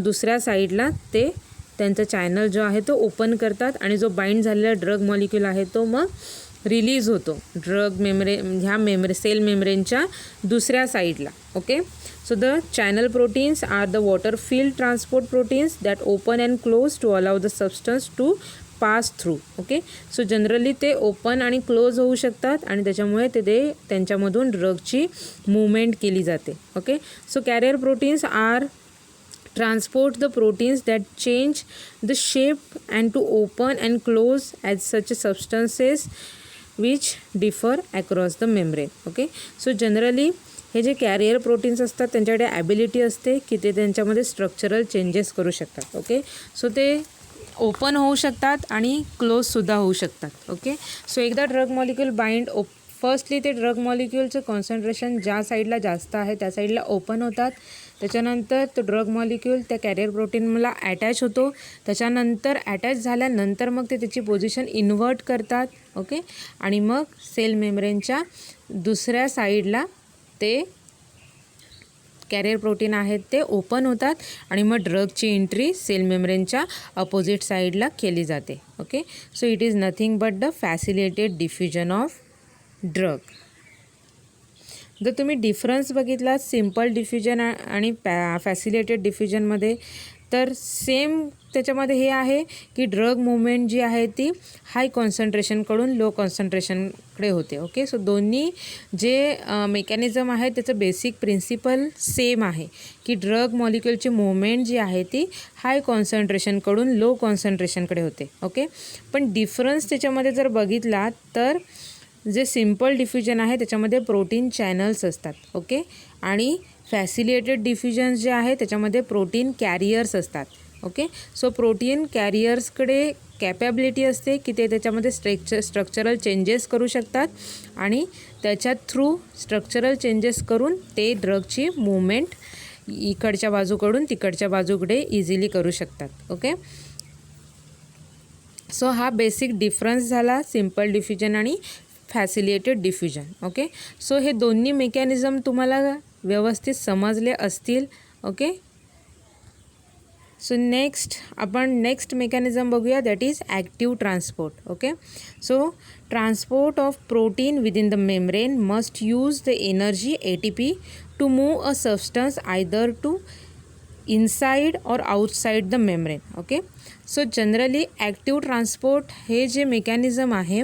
दुसऱ्या साईडला ते त्यांचा चॅनल जो आहे तो ओपन करतात आणि जो बाइंड झालेला ड्रग मॉलिक्यूल आहे तो मग रिलीज होतो ड्रग ह्या सेल मेम्ब्रेनच्या दुसऱ्या साईडला. Okay, so the channel proteins are the water filled transport proteins that open and close to allow the substance to pass through. Okay, so generally ते ओपन आणि क्लोज होऊ शकतात आणि त्याच्यामुळे ते त्यांच्यामधून ड्रगची मूवमेंट केली जाते. Okay, so carrier proteins are transport the proteins that change the shape and to open and close as such substances which differ across the membrane. Okay, so generally हे जे कॅरियर प्रोटीन्स असतात त्यांच्याकडे ॲबिलिटी असते की ते त्यांच्यामध्ये स्ट्रक्चरल चेंजेस करू शकतात. ओके, सो ते ओपन होऊ शकतात आणि क्लोजसुद्धा होऊ शकतात. ओके, सो एकदा ड्रग मॉलिक्यूल बाइंड फर्स्टली ते ड्रग मॉलिक्यूलचं कॉन्सन्ट्रेशन ज्या साईडला जास्त आहे त्या साईडला ओपन होतात. त्याच्यानंतर तो ड्रग मॉलिक्यूल त्या कॅरियर प्रोटीनला अटॅच होतो. त्याच्यानंतर अटॅच झाल्यानंतर मग ते त्याची पोझिशन इन्व्हर्ट करतात. ओके, आणि मग सेल मेम्ब्रेनच्या दुसऱ्या साईडला ते कॅरियर प्रोटीन आहेत ते ओपन होतात आणि मग ड्रगची एंट्री सेल मेम्ब्रेनच्या अपोजिट साईडला केली जाते. Okay, so it is nothing but the facilitated diffusion of drug. जर तुम्ही डिफरन्स बघितला सिम्पल डिफ्युजन आणि फॅसिलिटेड डिफ्युजनमध्ये तर सेम त्याच्यामध्ये हे आहे की ड्रग मूवमेंट जी आहे ती हाय कॉन्सन्ट्रेशनकडून लो कॉन्सन्ट्रेशनकडे होते. ओके, सो दोन्ही जे मेकॅनिझम आहे त्याचं बेसिक प्रिन्सिपल सेम आहे की ड्रग मॉलिक्युलची मूवमेंट जी आहे ती हाय कॉन्सन्ट्रेशनकडून लो कॉन्सन्ट्रेशनकडे होते. ओके, पण डिफरन्स त्याच्यामध्ये जर बघितला तर जे सिम्पल डिफ्युजन आहे त्याच्यामध्ये प्रोटीन चॅनल्स असतात. ओके, आणि फॅसिलिटेड डिफ्युजन जे आहे त्याच्यामध्ये प्रोटीन कॅरियर्स असतात. ओके, सो प्रोटीन कॅरियर्सकडे कॅपॅबिलिटी असते की ते त्याच्यामध्ये स्ट्रक्चरल चेंजेस करू शकतात आणि त्याच्या थ्रू स्ट्रक्चरल चेंजेस करून ते ड्रगची मूवमेंट इकडच्या बाजूकडून तिकडच्या बाजूकडे इझिली करू शकतात. ओके, सो हा बेसिक डिफरन्स झाला सिम्पल डिफ्युजन आणि फॅसिलिटेड डिफ्युजन. ओके, सो हे दोन्ही मेकॅनिझम तुम्हाला व्यवस्थित समजले असतील. ओके, सो आपण नेक्स्ट मेकॅनिझम बघूया that is active transport. Okay, so transport of protein within the membrane must use the energy ATP to move a substance either to inside or outside the membrane. Okay, so generally active transport हे जे मेकॅनिझम आहे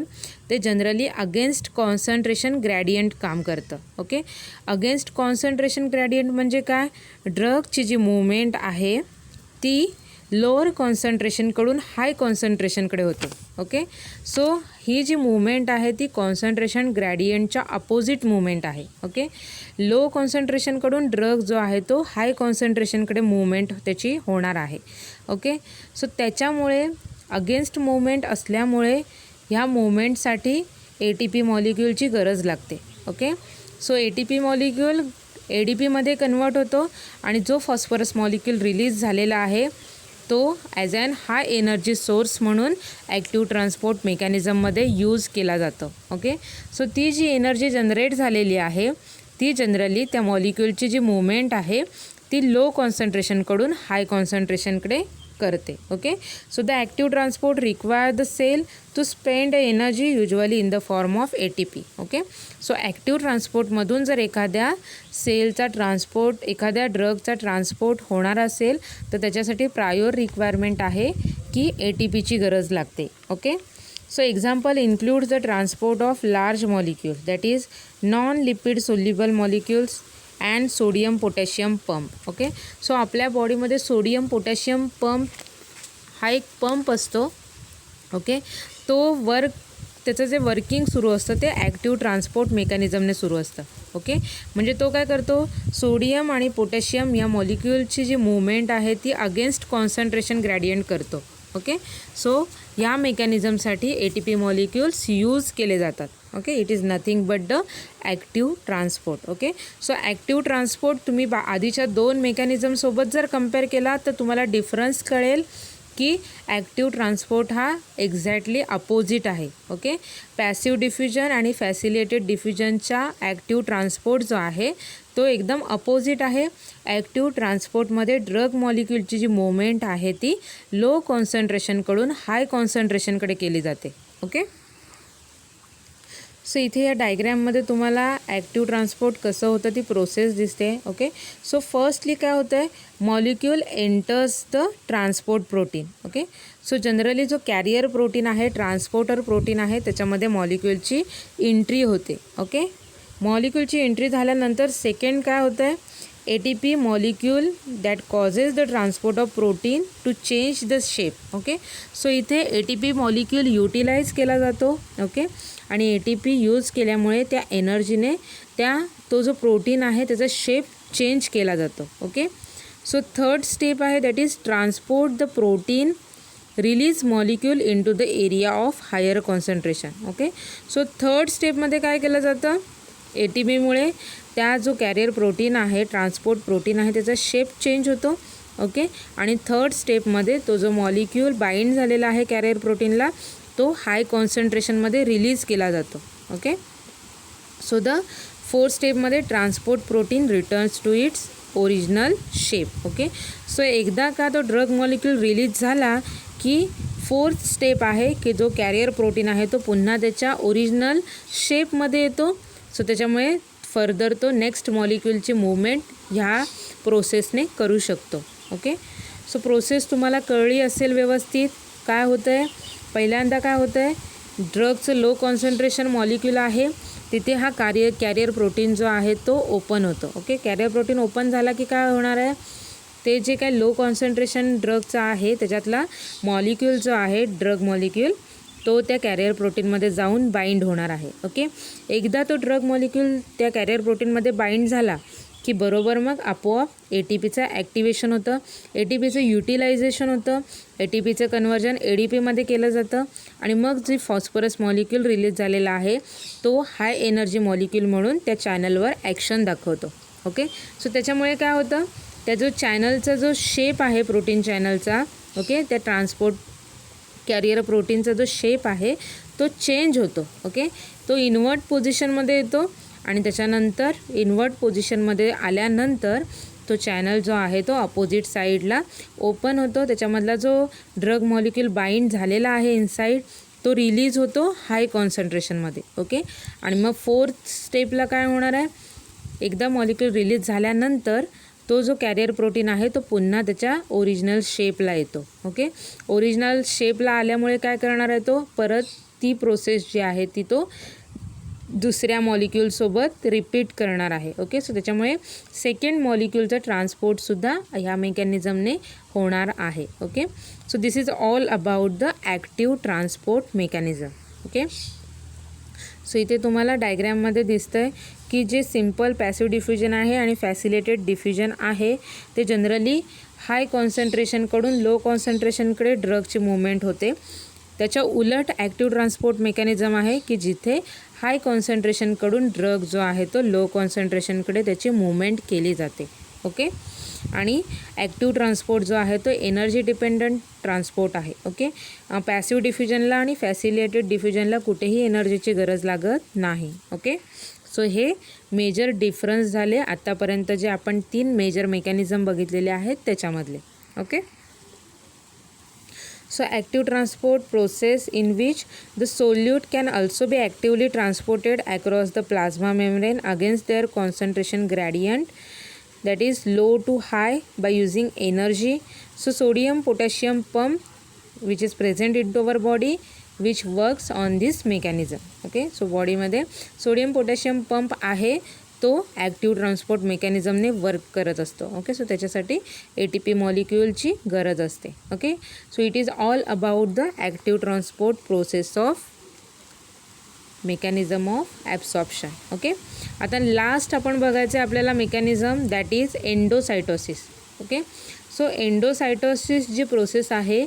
ते जनरली अगेन्स्ट कॉन्सन्ट्रेशन ग्रॅडियंट काम करतं. ओके, अगेन्स्ट कॉन्सन्ट्रेशन ग्रॅडियंट म्हणजे काय? ड्रगची जी मूवमेंट आहे ती लोअर कॉन्सन्ट्रेशनकडून हाय कॉन्सन्ट्रेशनकडे होते. ओके, सो ही जी मूवमेंट आहे ती कॉन्सन्ट्रेशन ग्रॅडियंटच्या अपोजिट मूवमेंट आहे. ओके, लो कॉन्सन्ट्रेशनकडून ड्रग जो आहे तो हाय कॉन्सन्ट्रेशनकडे मूवमेंट त्याची होणार आहे. ओके, सो त्याच्यामुळे अगेन्स्ट मूवमेंट असल्यामुळे ह्या मूवमेंटसाठी ATP मॉलिक्यूलची गरज लागते. ओके, सो ATP मॉलिक्यूल ADPमध्ये कन्वर्ट होतो आणि जो फॉस्फरस मॉलिक्यूल रिलीज झालेला आहे तो as an high energy source म्हणून ॲक्टिव्ह ट्रान्सपोर्ट मेकॅनिझममध्ये यूज केला जातो. ओके, सो ती जी एनर्जी जनरेट झालेली आहे ती जनरली त्या मॉलिक्यूलची जी मुवमेंट आहे ती लो कॉन्सन्ट्रेशनकडून हाय कॉन्सन्ट्रेशनकडे करते. Okay, so the active transport require the cell to spend energy usually in the form of ATP. Okay, so active ट्रान्सपोर्टमधून जर एखाद्या सेलचा ट्रान्सपोर्ट, एखाद्या ड्रगचा ट्रान्सपोर्ट होणार असेल तर त्याच्यासाठी प्रायोर रिक्वायरमेंट आहे की ATPची गरज लागते. Okay, so example includes the transport of large molecule that is non lipid soluble molecules and sodium potassium pump. Okay, so आपल्या बॉडीमध्ये सोडियम पोटॅशियम पंप हा एक पंप असतो. ओके, तो त्याचं जे वर्किंग सुरू असतं ते ॲक्टिव्ह ट्रान्सपोर्ट मेकॅनिझमने सुरू असतं. ओके, म्हणजे तो काय करतो, सोडियम आणि पोटॅशियम या मॉलिक्यूलची जी मुवमेंट आहे ती अगेन्स्ट कॉन्सन्ट्रेशन ग्रॅडियंट करतो. ओके, सो या मेकॅनिझमसाठी ATP मॉलिक्यूल्स यूज केले जातात. Okay, it is nothing but the active transport. Okay, so active transport तुम्ही आधीच्या 2 मेकॅनिझमसोबत जर कम्पेअर केला तर तुम्हाला डिफरन्स कळेल की ॲक्टिव्ह ट्रान्सपोर्ट हा एक्झॅक्टली अपोजिट आहे. ओके, पॅसिव्ह डिफ्युजन आणि फॅसिलिटेड डिफ्युजनच्या ॲक्टिव्ह ट्रान्सपोर्ट जो आहे तो एकदम अपोजिट आहे. ॲक्टिव्ह ट्रान्सपोर्टमध्ये ड्रग मॉलिक्यूलची जी मुवमेंट आहे ती लो कॉन्सन्ट्रेशनकडून हाय कॉन्सन्ट्रेशनकडे केली जाते. ओके, सो इथे या डायग्रॅममध्ये तुम्हाला ॲक्टिव्ह ट्रान्सपोर्ट कसं होतं ती प्रोसेस दिसते. ओके, सो फर्स्टली काय होतं आहे, molecule enters the transport protein. Okay, so generally जो कॅरियर प्रोटीन आहे, ट्रान्सपोर्टर प्रोटीन आहे, त्याच्यामध्ये मॉलिक्यूलची एंट्री होते. ओके, मॉलिक्यूलची एंट्री झाल्यानंतर सेकंड काय होतं आहे, ATP molecule that causes the transport of protein to change the shape. Okay, so इथे ATP मॉलिक्यूल युटिलाइज केला जातो. ओके, आणि ATP यूज केल्यामुळे त्या एनर्जीने तो जो प्रोटीन आहे त्याचा शेप चेंज केला जातो. ओके, सो थर्ड स्टेप आहे that is transport the protein release molecule in to the area of higher concentration. Okay, so third स्टेपमध्ये काय केलं जातं, ATPमुळे त्या जो कॅरियर प्रोटीन आहे, ट्रान्सपोर्ट प्रोटीन आहे, त्याचा शेप चेंज होतो. ओके, आणि थर्ड स्टेपमध्ये तो जो मॉलिक्यूल बाइंड झालेला आहे कॅरियर प्रोटीनला तो हाय कॉन्सन्ट्रेशनमध्ये रिलीज केला जातो. ओके, सो द फोर्थ स्टेपमध्ये transport protein returns to its original shape. Okay, so एकदा का तो ड्रग मॉलिक्यूल रिलीज झाला की फोर्थ स्टेप आहे की जो कॅरियर प्रोटीन आहे तो पुन्हा त्याच्या ओरिजिनल शेपमध्ये येतो. सो त्याच्यामुळे फर्दर तो नेक्स्ट मॉलिक्यूलची मूवमेंट ह्या प्रोसेसने करू शकतो. ओके, सो प्रोसेस तुम्हाला कळली असेल व्यवस्थित. काय होतं आहे, पहिल्यांदा काय होतं आहे, ड्रगचं लो कॉन्सन्ट्रेशन मॉलिक्यूल आहे तिथे हा कॅरियर प्रोटीन जो आहे तो ओपन होतो. ओके, कॅरियर प्रोटीन ओपन झाला की काय होणार आहे, ते जे काय लो कॉन्सन्ट्रेशन ड्रगचा आहे त्याच्यातला मॉलिक्यूल जो आहे ड्रग मॉलिक्यूल तो त्या कॅरियर प्रोटीनमध्ये जाऊन बाइंड होणार आहे. ओके, एकदा तो ड्रग मॉलिक्यूल त्या कॅरियर प्रोटीनमध्ये बाइंड झाला की बरोबर मग आपोआप ATPचं ॲक्टिवेशन होतं, ATPचं युटिलायझेशन होतं, ATPचं कन्व्हर्जन ADPमध्ये केलं जातं आणि मग जी फॉस्फरस मॉलिक्यूल रिलीज झालेला आहे तो हाय एनर्जी मॉलिक्यूल म्हणून त्या चॅनलवर ॲक्शन दाखवतो. ओके, सो त्याच्यामुळे काय होतं, त्या जो चॅनलचा जो शेप आहे प्रोटीन चॅनलचा, ओके, त्या ट्रान्सपोर्ट कॅरियर प्रोटीनचा जो शेप आहे तो चेंज होतो. ओके, तो इन्व्हर्ट पोझिशनमध्ये येतो आणि त्याच्यानंतर इन्व्हर्ट पोझिशनमध्ये आल्यानंतर तो चॅनल जो आहे तो अपोजिट साईडला ओपन होतो. त्याच्यामधला जो ड्रग मॉलिक्यूल बाइंड झालेला आहे इनसाईड तो रिलीज होतो हाय कॉन्सन्ट्रेशनमध्ये. ओके, आणि मग फोर्थ स्टेपला काय होणार आहे, एकदा मॉलिक्यूल रिलीज झाल्यानंतर तो जो कॅरियर प्रोटीन आहे तो पुन्हा त्याच्या ओरिजिनल शेपला येतो. ओके, ओरिजिनल शेपला आल्यामुळे काय करणार आहे, तो परत ती प्रोसेस जी आहे ती तो दुसऱ्या मॉलिक्यूलसोबत रिपीट करणार आहे. ओके, सो त्याच्यामुळे सेकंड मॉलिक्यूलचं ट्रान्सपोर्टसुद्धा ह्या मेकॅनिझमने होणार आहे. Okay, so this is all about the active transport mechanism. Okay, so इथे तुम्हाला डायग्रॅममध्ये दिसतं आहे की जे सिम्पल पॅसिव्ह डिफ्युजन आहे आणि फॅसिलिटेड डिफ्युजन आहे ते जनरली हाय कॉन्सन्ट्रेशनकडून लो कॉन्सन्ट्रेशनकडे ड्रगची मूवमेंट होते. त्याच्या उलट ॲक्टिव्ह ट्रान्सपोर्ट मेकॅनिझम आहे की जिथे हाय कॉन्सन्ट्रेशनकडून ड्रग जो आहे तो लो कॉन्सन्ट्रेशनकडे त्याची मूवमेंट केली जाते. ओके, आणि ॲक्टिव्ह ट्रान्सपोर्ट जो आहे तो एनर्जी डिपेंडंट ट्रान्सपोर्ट आहे. ओके, पॅसिव्ह डिफ्युजनला आणि फॅसिलिटेटेड डिफ्युजनला कुठेही एनर्जीची गरज लागत नाही. ओके, सो हे मेजर डिफरन्स झाले आत्तापर्यंत जे आपण 3 मेजर मेकॅनिझम बघितलेले आहेत त्याच्यामधले. Okay, so active transport process in which the solute can also be actively transported across the plasma membrane against their concentration gradient, that is low to high, by using energy. So sodium potassium pump which is present into our body which works on this mechanism. Okay, so body मध्ये सोडियम पोटॅशियम पंप आहे तो ॲक्टिव्ह ट्रान्सपोर्ट मेकॅनिझमने वर्क करत असतो. ओके, सो त्याच्यासाठी ATP मॉलिक्यूलची गरज असते. Okay, so it is all about the active transport process of mechanism of absorption. Okay, आता लास्ट आपण बघायचं आहे आपल्याला mechanism, that is endocytosis. Okay, so endocytosis जी प्रोसेस आहे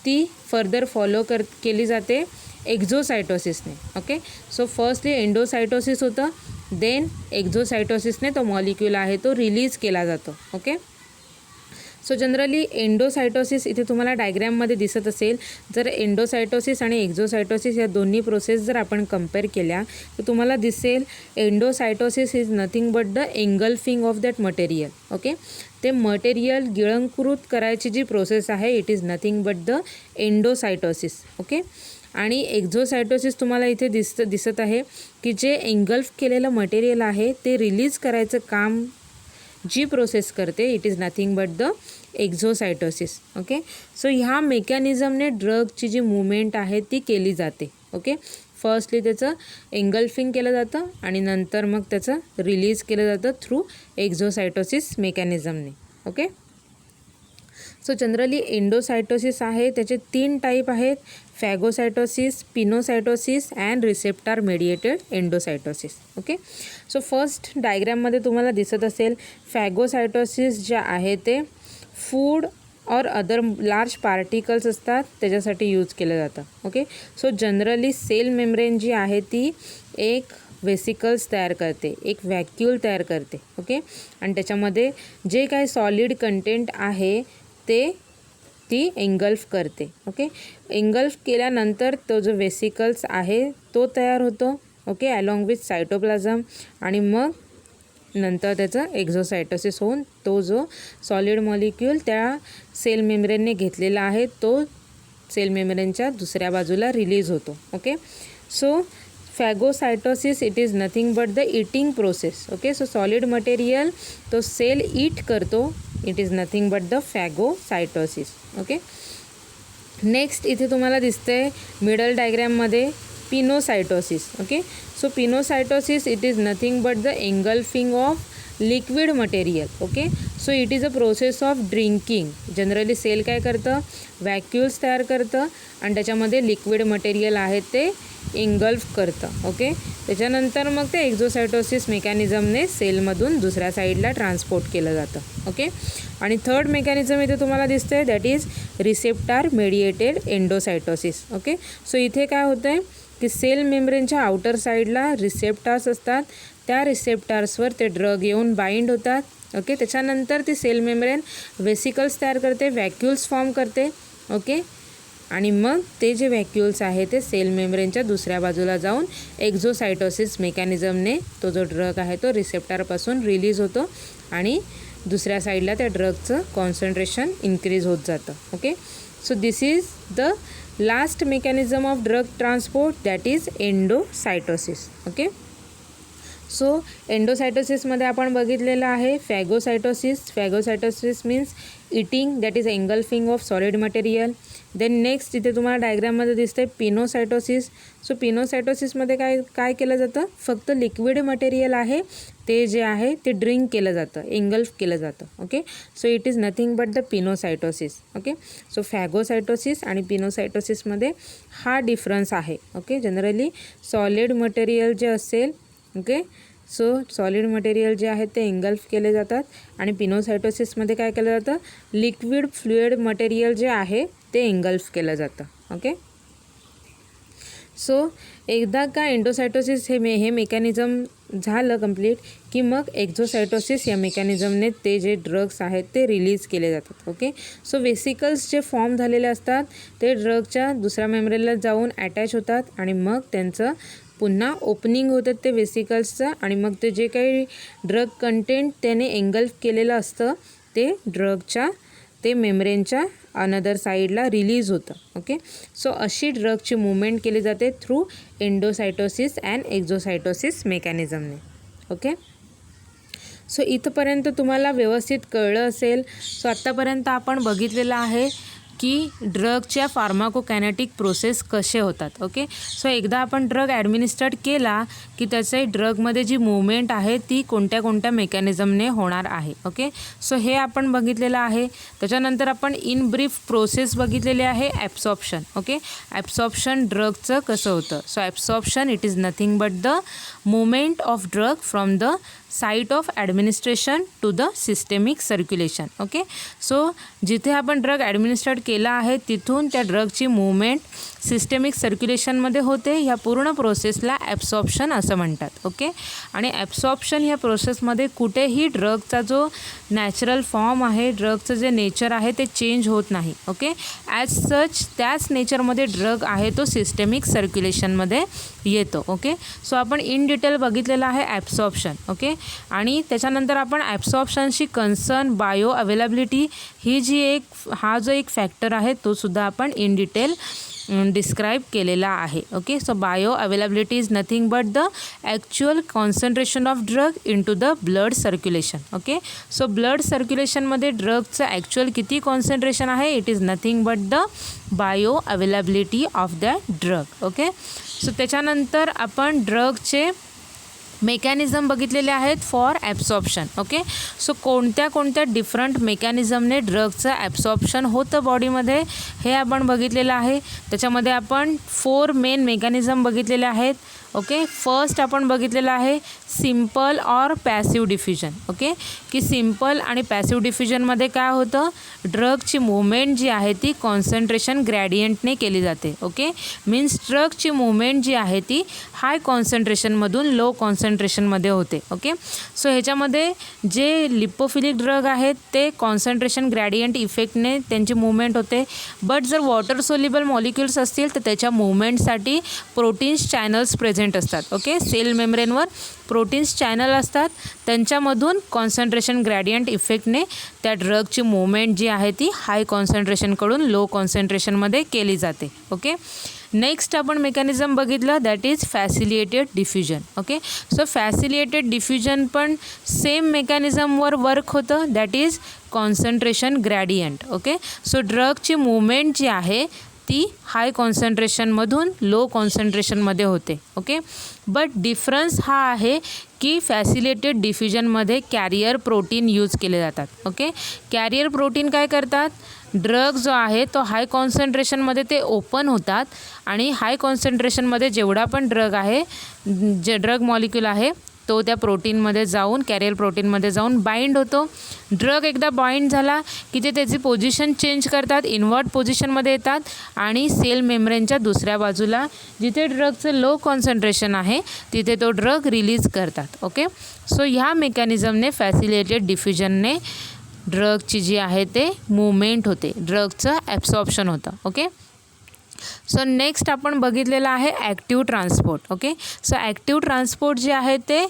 ती फर्दर फॉलो केली जाते एक्झोसायटोसिसने. ओके, सो फर्स्टली एंडोसायटोसिस होतं, देन एक्झोसायटोसिसने तो मॉलिक्यूल आहे तो रिलीज केला जातो. ओके, सो जनरली एंडोसायटोसिस इथे तुम्हाला डायग्रॅममध्ये दिसत असेल. जर एंडोसायटोसिस आणि एक्झोसायटोसिस या दोन्ही प्रोसेस जर आपण कंपेअर केल्या तर तुम्हाला दिसेल endocytosis is nothing but the engulfing of that material. Okay, ते मटेरियल गिळंकृत करायची जी प्रोसेस आहे it is nothing but the endocytosis. Okay, आणि एक्झोसायटोसिस तुम्हाला इथे दिसत आहे की जे एंगल्फ केलेलं मटेरियल आहे ते रिलीज करायचं काम जी प्रोसेस करते it is nothing but the exocytosis. Okay, so ह्या मेकॅनिझमने ड्रगची जी मुवमेंट आहे ती केली जाते. ओके, फर्स्टली त्याचं एंगल्फिंग केलं जातं आणि नंतर मग त्याचं रिलीज केलं जातं थ्रू एक्झोसायटोसिस मेकॅनिझमने. ओके, सो जनरली एंडोसायटोसिस आहे त्याचे 3 टाईप आहेत, phagocytosis, pinocytosis and receptor mediated endocytosis. Okay, so first डायग्रॅममध्ये तुम्हाला दिसत असेल फॅगोसायटोसिस जे आहे ते फूड और अदर लार्ज पार्टिकल्स असतात त्याच्यासाठी यूज केलं जातं. Okay, so generally cell membrane जी आहे ती एक वेसिकल्स तयार करते, एक व्हॅक्यूल तयार करते. ओके, आणि त्याच्यामध्ये जे काही सॉलिड कंटेंट आहे ते ती एंगल्फ करते. ओके, एंगल्फ केल्यानंतर तो जो वेसिकल्स आहे तो तयार होतो. ओके, अलॉंग विथ सायटोप्लाझम, आणि मग नंतर त्याचं एक्झोसायटोसिस होऊन तो जो सॉलिड मॉलिक्यूल त्या सेल मेम्ब्रेनने घेतलेला आहे तो सेल मेम्ब्रेनच्या दुसऱ्या बाजूला रिलीज होतो. Okay, so phagocytosis it is nothing but the eating process. Okay, so solid material तो सेल ईट करतो, it is nothing but the phagocytosis. Okay, next इथे तुम्हाला दिसतंय मिडल डायग्रॅममध्ये pinocytosis. Okay, so pinocytosis it is nothing but the engulfing of liquid material. Okay, so it is a process of drinking. Generally sale काय करतं, व्हॅक्यूल्स तयार करतं आणि त्याच्यामध्ये लिक्विड मटेरियल आहे ते एंगल्फ करतं. ओके, त्याच्यानंतर मग ते एक्झोसायटोसिस मेकॅनिझमने सेलमधून दुसऱ्या साईडला ट्रान्सपोर्ट केलं जातं. ओके, आणि थर्ड मेकॅनिझम इथे तुम्हाला दिसतं आहे that is receptor mediated endocytosis. Okay, so इथे काय होतं आहे की सेल मेम्ब्रेनच्या आउटर साईडला रिसेप्टार्स असतात, त्या रिसेप्टार्सवर ते ड्रग येऊन बाइंड होतात. ओके, त्याच्यानंतर ती सेल मेम्ब्रेन वेसिकल्स तयार करते, व्हॅक्यूल्स फॉर्म करते. ओके, आणि मग ते जे व्हॅक्यूल्स आहे ते सेल मेम्ब्रेनच्या दुसऱ्या बाजूला जाऊन एक्झोसायटोसिस मेकॅनिझमने तो जो ड्रग आहे तो रिसेप्टारपासून रिलीज होतो आणि दुसऱ्या साईडला त्या ड्रगचं कॉन्सन्ट्रेशन इन्क्रीज होत जातं. Okay, so this is the last mechanism of drug transport that is endocytosis. Okay, so एंडोसायटोसिसमध्ये आपण बघितलेलं आहे phagocytosis. Phagocytosis means eating, that is engulfing of solid material. Then next इथे तुम्हाला डायग्राममध्ये दिसतंय पिनोसायटोसिस. सो पिनोसायटोसिसमध्ये काय केलं जातं, फक्त लिक्विड मटेरियल आहे ते जे आहे ते ड्रिंक केलं जातं, एंगल्फ केलं जातं. Okay, so it is nothing but the pinocytosis. Okay, so phagocytosis आणि पिनोसायटोसिसमध्ये हा डिफरन्स आहे. ओके, जनरली सॉलिड मटेरियल जे असेल, ओके, सो सॉलिड मटेरियल जे आहे ते एंगल्फ केले जातात आणि पिनोसायटोसिसमध्ये काय केलं जातं, लिक्विड फ्लुइड मटेरियल जे आहे ते एंगल्फ केलं जातं. ओके, सो एकदा का एंडोसायटोसिस हे मेकॅनिझम झालं कंप्लीट की मग एक्झोसायटोसिस या मेकॅनिझमने ते जे ड्रग्स आहेत ते रिलीज केले जातात. ओके, सो वेसिकल्स जे फॉर्म झालेले असतात ते ड्रगच्या दुसऱ्या मेम्ब्रेनला जाऊन अटॅच होतात आणि मग त्यांचं पुन्हा ओपनिंग होतं ते वेसिकल्सचं आणि मग ते जे काही ड्रग कंटेंट त्याने एंगल्फ केलेलं असतं ते ड्रगच्या ते मेम्ब्रेनच्या अनदर साईडला रिलीज होतं. ओके, सो अशी ड्रगची मूवमेंट केली जाते थ्रू एंडोसायटोसिस अँड एक्झोसायटोसिस मेकॅनिझमने. ओके, सो इथंपर्यंत तुम्हाला व्यवस्थित कळलं असेल. सो आत्तापर्यंत आपण बघितलेलं आहे की ड्रगच्या फार्माकोकायनेटिक प्रोसेस कसे होतात. ओके, सो एकदा आपण ड्रग ॲडमिनिस्ट्रेट केला की त्याचे ड्रगमध्ये जी मूवमेंट आहे ती कोणत्या कोणत्या मेकॅनिझमने होणार आहे. ओके, सो हे आपण बघितलेलं आहे. त्याच्यानंतर आपण इन ब्रीफ प्रोसेस बघितलेली आहे ॲब्सॉर्प्शन. ओके, ॲब्सॉर्प्शन ड्रगचं कसं होतं. So absorption it is nothing but the movement of drug from the site of administration to the systemic circulation. Okay, so जिथे आपण ड्रग ॲडमिनिस्ट्रेट केला आहे तिथून त्या ड्रगची मूवमेंट सिस्टेमिक सर्क्युलेशनमध्ये होते. ह्या पूर्ण प्रोसेसला ॲब्सॉर्प्शन असं म्हणतात. ओके, आणि ॲब्सॉर्प्शन ह्या प्रोसेसमध्ये कुठेही ड्रगचा जो नॅचरल फॉर्म आहे, ड्रगचं जे नेचर आहे ते चेंज होत नाही. ओके, ॲज सच त्याच नेचरमध्ये ड्रग आहे तो सिस्टेमिक सर्क्युलेशनमध्ये येतो. ओके, सो आपण इन डिटेल बघितलेलं आहे ॲब्सॉर्प्शन. ओके, आणि त्याच्यानंतर आपण ॲब्सॉर्प्शनशी कन्सर्न बायो अवेलेबिलिटी ही जी हा जो एक फॅक्टर आहे तो सुद्धा आपण इन डिटेल डिस्क्राईब केलेला आहे. Okay, so bioavailability is nothing but the actual concentration of drug in to the blood circulation. Okay, so blood सर्क्युलेशनमध्ये ड्रगचं ॲक्च्युअल किती कॉन्सन्ट्रेशन आहे it is nothing but the bioavailability of that drug. Okay, so त्याच्यानंतर आपण ड्रगचे मेकॅनिझम बघितलेले आहेत फॉर ॲब्सॉर्प्शन. ओके, सो कोणत्या कोणत्या डिफरंट मेकॅनिझमने ड्रगचं ॲब्सॉर्प्शन होतं बॉडीमध्ये हे आपण बघितलेलं आहे. त्याच्यामध्ये आपण 4 मेन मेकॅनिझम बघितलेले आहेत. ओके, फर्स्ट आपण बघितलेलं आहे simple or passive diffusion. Okay, की सिम्पल आणि पॅसिव्ह डिफ्युजनमध्ये काय होतं ड्रगची मूवमेंट जी आहे ती कॉन्सन्ट्रेशन ग्रॅडियंटने केली जाते. ओके, मीन्स ड्रगची मूवमेंट जी आहे ती हाय कॉन्सन्ट्रेशनमधून लो कॉन्सन्ट्रेशनमध्ये होते. ओके, सो ह्याच्यामध्ये जे लिपोफिलिक ड्रग आहेत ते कॉन्सन्ट्रेशन ग्रॅडियंट इफेक्टने त्यांची मूवमेंट होते. बट जर वॉटर सोल्युबल मॉलिक्युल्स असतील तर त्याच्या मूवमेंटसाठी प्रोटीन्स चॅनल्स प्रेझेंट असतात. ओके, सेल मेम्ब्रेनवर प्रोटीन्स चॅनल असतात त्यांच्यामधून कॉन्सन्ट्रेशन ग्रॅडियंट इफेक्टने त्या ड्रगची मूवमेंट जी आहे ती हाय कॉन्सन्ट्रेशनकडून लो कॉन्सन्ट्रेशनमध्ये केली जाते. ओके, नेक्स्ट आपण मेकॅनिझम बघितलं that is facilitated diffusion. Okay, so facilitated diffusion पण सेम मेकॅनिझमवर वर्क होतं that is concentration gradient. Okay, so ड्रगची मूवमेंट जी आहे ती हाय कॉन्सन्ट्रेशनमधून लो कॉन्सन्ट्रेशनमध्ये होते. ओके, बट डिफरन्स हा आहे की फॅसिलिटेड डिफ्युजनमध्ये कॅरियर प्रोटीन यूज केले जातात. ओके, कॅरियर प्रोटीन काय करतात ड्रग जो आहे तो हाय कॉन्सन्ट्रेशनमध्ये ते ओपन होतात आणि हाय कॉन्सन्ट्रेशनमध्ये जेवढा पण ड्रग आहे जे ड्रग मॉलिक्यूल आहे तो त्या प्रोटीनमध्ये जाऊन कॅरियर प्रोटीनमध्ये जाऊन बाइंड होतो. ड्रग एकदा बाइंड झाला की ते त्याची पोझिशन चेंज करतात, इन्व्हर्ट पोझिशनमध्ये येतात आणि सेल मेम्ब्रेनच्या दुसऱ्या बाजूला जिथे ड्रगचं लो कॉन्सन्ट्रेशन आहे तिथे तो ड्रग रिलीज करतात. ओके, सो ह्या मेकॅनिझमने फॅसिलिटेड डिफ्युजनने ड्रगची जी आहे ते मूवमेंट होते, ड्रगचं ॲब्सॉर्प्शन होतं. ओके, सो नेक्स्ट आपण बघितलेलं आहे active transport. Okay, so active transport जे आहे ते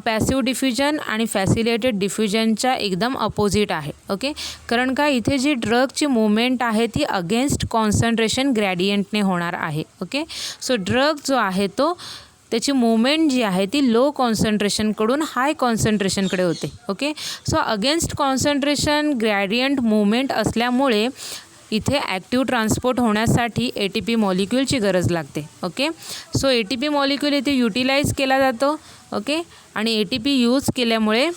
पॅसिव्ह डिफ्युजन आणि फॅसिलिटेड डिफ्युजनच्या एकदम अपोजिट आहे. ओके, कारण का इथे जी ड्रगची मूवमेंट आहे ती अगेन्स्ट कॉन्सन्ट्रेशन ग्रॅडियंटने होणार आहे. ओके, सो ड्रग जो आहे तो त्याची मूवमेंट जी आहे ती लो कॉन्सन्ट्रेशनकडून हाय कॉन्सन्ट्रेशनकडे होते. Okay, so against concentration gradient movement असल्यामुळे इथे ॲक्टिव्ह ट्रान्सपोर्ट होण्यासाठी ATP मॉलिक्यूलची गरज लागते. ओके, सो ATP मॉलिक्यूल इथे युटिलाइज केला जातो. ओके, आणि ATP यूज केल्यामुळे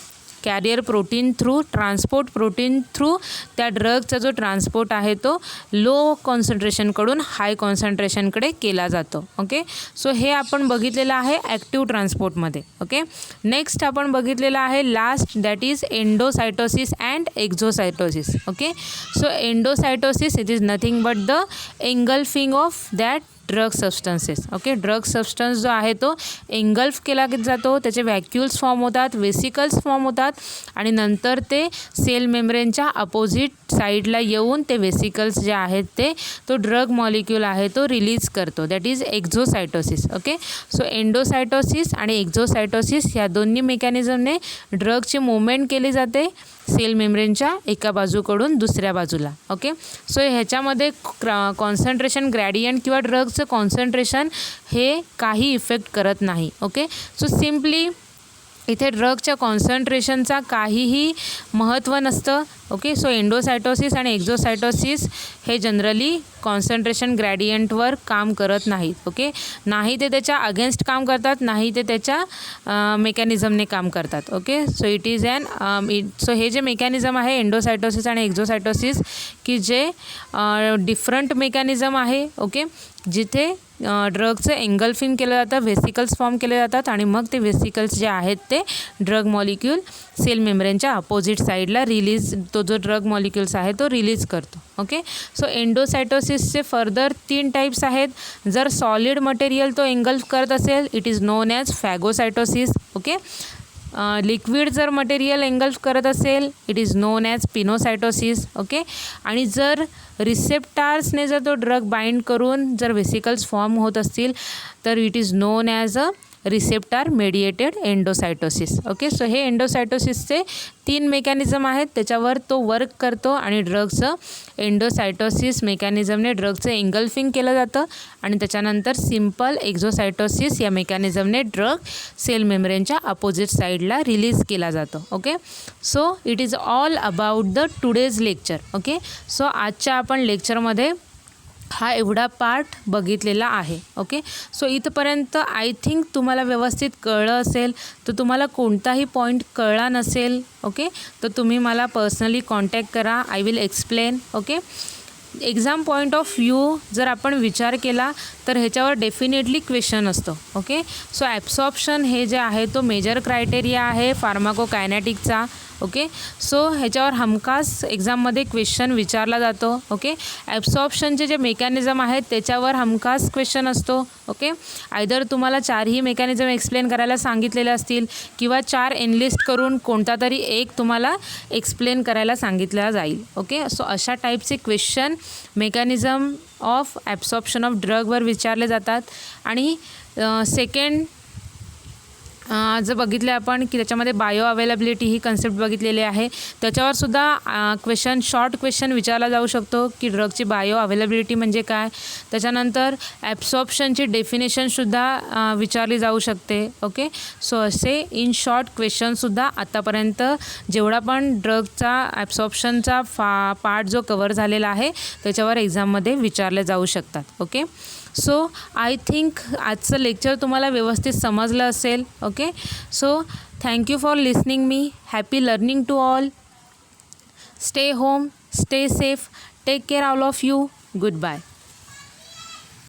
carrier protein through transport protein through त्या ड्रगचा जो ट्रान्सपोर्ट आहे तो लो कॉन्सन्ट्रेशनकडून हाय कॉन्सन्ट्रेशनकडे केला जातो. ओके, सो हे आपण बघितलेलं आहे ॲक्टिव्ह ट्रान्सपोर्टमध्ये. ओके, नेक्स्ट आपण बघितलेलं आहे last that is endocytosis and exocytosis. Okay, so endocytosis it is nothing but the engulfing of that drug substances. Okay, drug substance जो आहे तो एंगल्फ केला जातो, त्याचे व्हॅक्युल्स फॉर्म होतात, वेसिकल्स फॉर्म होतात आणि नंतर ते सेल मेम्ब्रेनच्या अपोजिट साईडला येऊन ते वेसिकल्स जे आहेत ते तो ड्रग मॉलिक्यूल आहे तो रिलीज करतो, दॅट इज एक्झोसायटोसिस. ओके, सो एंडोसायटोसिस आणि एक्झोसायटोसिस या दोन्ही मेकॅनिझमने ड्रगची मूवमेंट केली जाते सेल मेम्ब्रेनच्या एका बाजूकडून दुसऱ्या बाजूला. ओके, सो ह्याच्यामध्ये कॉन्सन्ट्रेशन ग्रॅडियंट किंवा ड्रगचं कॉन्सन्ट्रेशन हे काही इफेक्ट करत नाही. ओके, सो सिम्पली इथे ड्रगच्या कॉन्सन्ट्रेशनचा काहीही महत्त्व नसतं. ओके, सो एंडोसायटोसिस आणि एक्झोसायटोसिस हे जनरली कॉन्सन्ट्रेशन ग्रॅडियंटवर काम करत नाहीत. ओके, नाही ते त्याच्या अगेन्स्ट काम करतात, नाही ते त्याच्या मेकॅनिझमने काम करतात. Okay, so it is so हे जे मेकॅनिझम आहे एंडोसायटोसिस आणि एक्झोसायटोसिस की जे डिफरंट मेकॅनिझम आहे. ओके, जिथे ड्रगचं एंगल्फिंग केलं जातं, व्हेसिकल्स फॉर्म केले जातात आणि मग ते व्हेसिकल्स जे आहेत ते ड्रग मॉलिक्यूल सेल मेम्ब्रेनच्या अपोजिट साईडला रिलीज, तो जो ड्रग मॉलिक्यूल्स आहे तो रिलीज करतो. ओके, सो एंडोसायटोसिसचे फर्दर 3 टाईप्स आहेत. जर सॉलिड मटेरियल तो एंगल्फ करत असेल it is known as phagocytosis. Okay, liquid जर मटेरियल एंगल्फ करत असेल it is known as pinocytosis. Okay, आणि जर रिसेप्टार्सने जर तो ड्रग बाइंड करून जर व्हेसिकल्स फॉर्म होत असतील तर it is known as a receptor mediated endocytosis. Okay, so हे एंडोसायटोसिसचे 3 मेकॅनिझम आहेत, त्याच्यावर तो वर्क करतो आणि ड्रगचं एंडोसायटोसिस मेकॅनिझमने ड्रगचं एंगल्फिंग केलं जातं आणि त्याच्यानंतर सिम्पल एक्झोसायटोसिस या मेकॅनिझमने ड्रग सेल मेम्ब्रेनच्या अपोजिट साईडला रिलीज केला जातो. Okay, so it is all about the today's lecture. Okay, so आजच्या आपण लेक्चरमध्ये हा एवढा पार्ट बघितलेला आहे. ओके, सो इथपर्यंत आय थिंक तुम्हाला व्यवस्थित कळलं असेल. तर तुम्हाला कोणताही पॉईंट कळला नसेल ओके तर तुम्ही मला पर्सनली कॉन्टॅक्ट करा, I will explain. Okay, exam point of view जर आपण विचार केला तर ह्याच्यावर डेफिनेटली क्वेश्चन असतो. ओके, सो ॲब्सॉर्प्शन हे जे आहे तो मेजर क्रायटेरिया आहे फार्माकोकायनेटिकचा. ओके, सो ह्याच्यावर हमखास एक्झाममध्ये क्वेश्चन विचारला जातो. ओके, ॲब्सॉर्प्शनचे जे मेकॅनिझम आहेत त्याच्यावर हमखास क्वेश्चन असतो. ओके, आयदर तुम्हाला 4ही मेकॅनिझम एक्सप्लेन करायला सांगितलेले असतील किंवा 4 एनलिस्ट करून कोणता तरी एक तुम्हाला एक्सप्लेन करायला सांगितला जाईल. ओके, सो अशा टाईपचे question mechanism of absorption of ड्रगवर विचारले जातात. आणि सेकंड जर बघितले आपण की त्याच्यामध्ये बायो अवेलेबिलिटी ही कन्सेप्ट बघितलेली आहे, त्याच्यावर सुद्धा क्वेश्चन शॉर्ट क्वेश्चन विचारला जाऊ शकतो की ड्रगची बायो अवेलेबिलिटी म्हणजे काय. त्याच्यानंतर ॲब्सॉर्प्शनची डेफिनेशनसुद्धा विचारली जाऊ शकते. ओके, सो असे इन शॉर्ट क्वेश्चनसुद्धा आतापर्यंत जेवढा पण ड्रगचा ॲब्सॉर्प्शनचा पार्ट जो कवर झालेला आहे त्याच्यावर एक्झाममध्ये विचारले जाऊ शकतात. ओके, सो आय थिंक आजचं लेक्चर तुम्हाला व्यवस्थित समजलं असेल. Okay, so thank you for listening me. Happy learning to all. Stay home, stay safe, take care all of you. Good bye.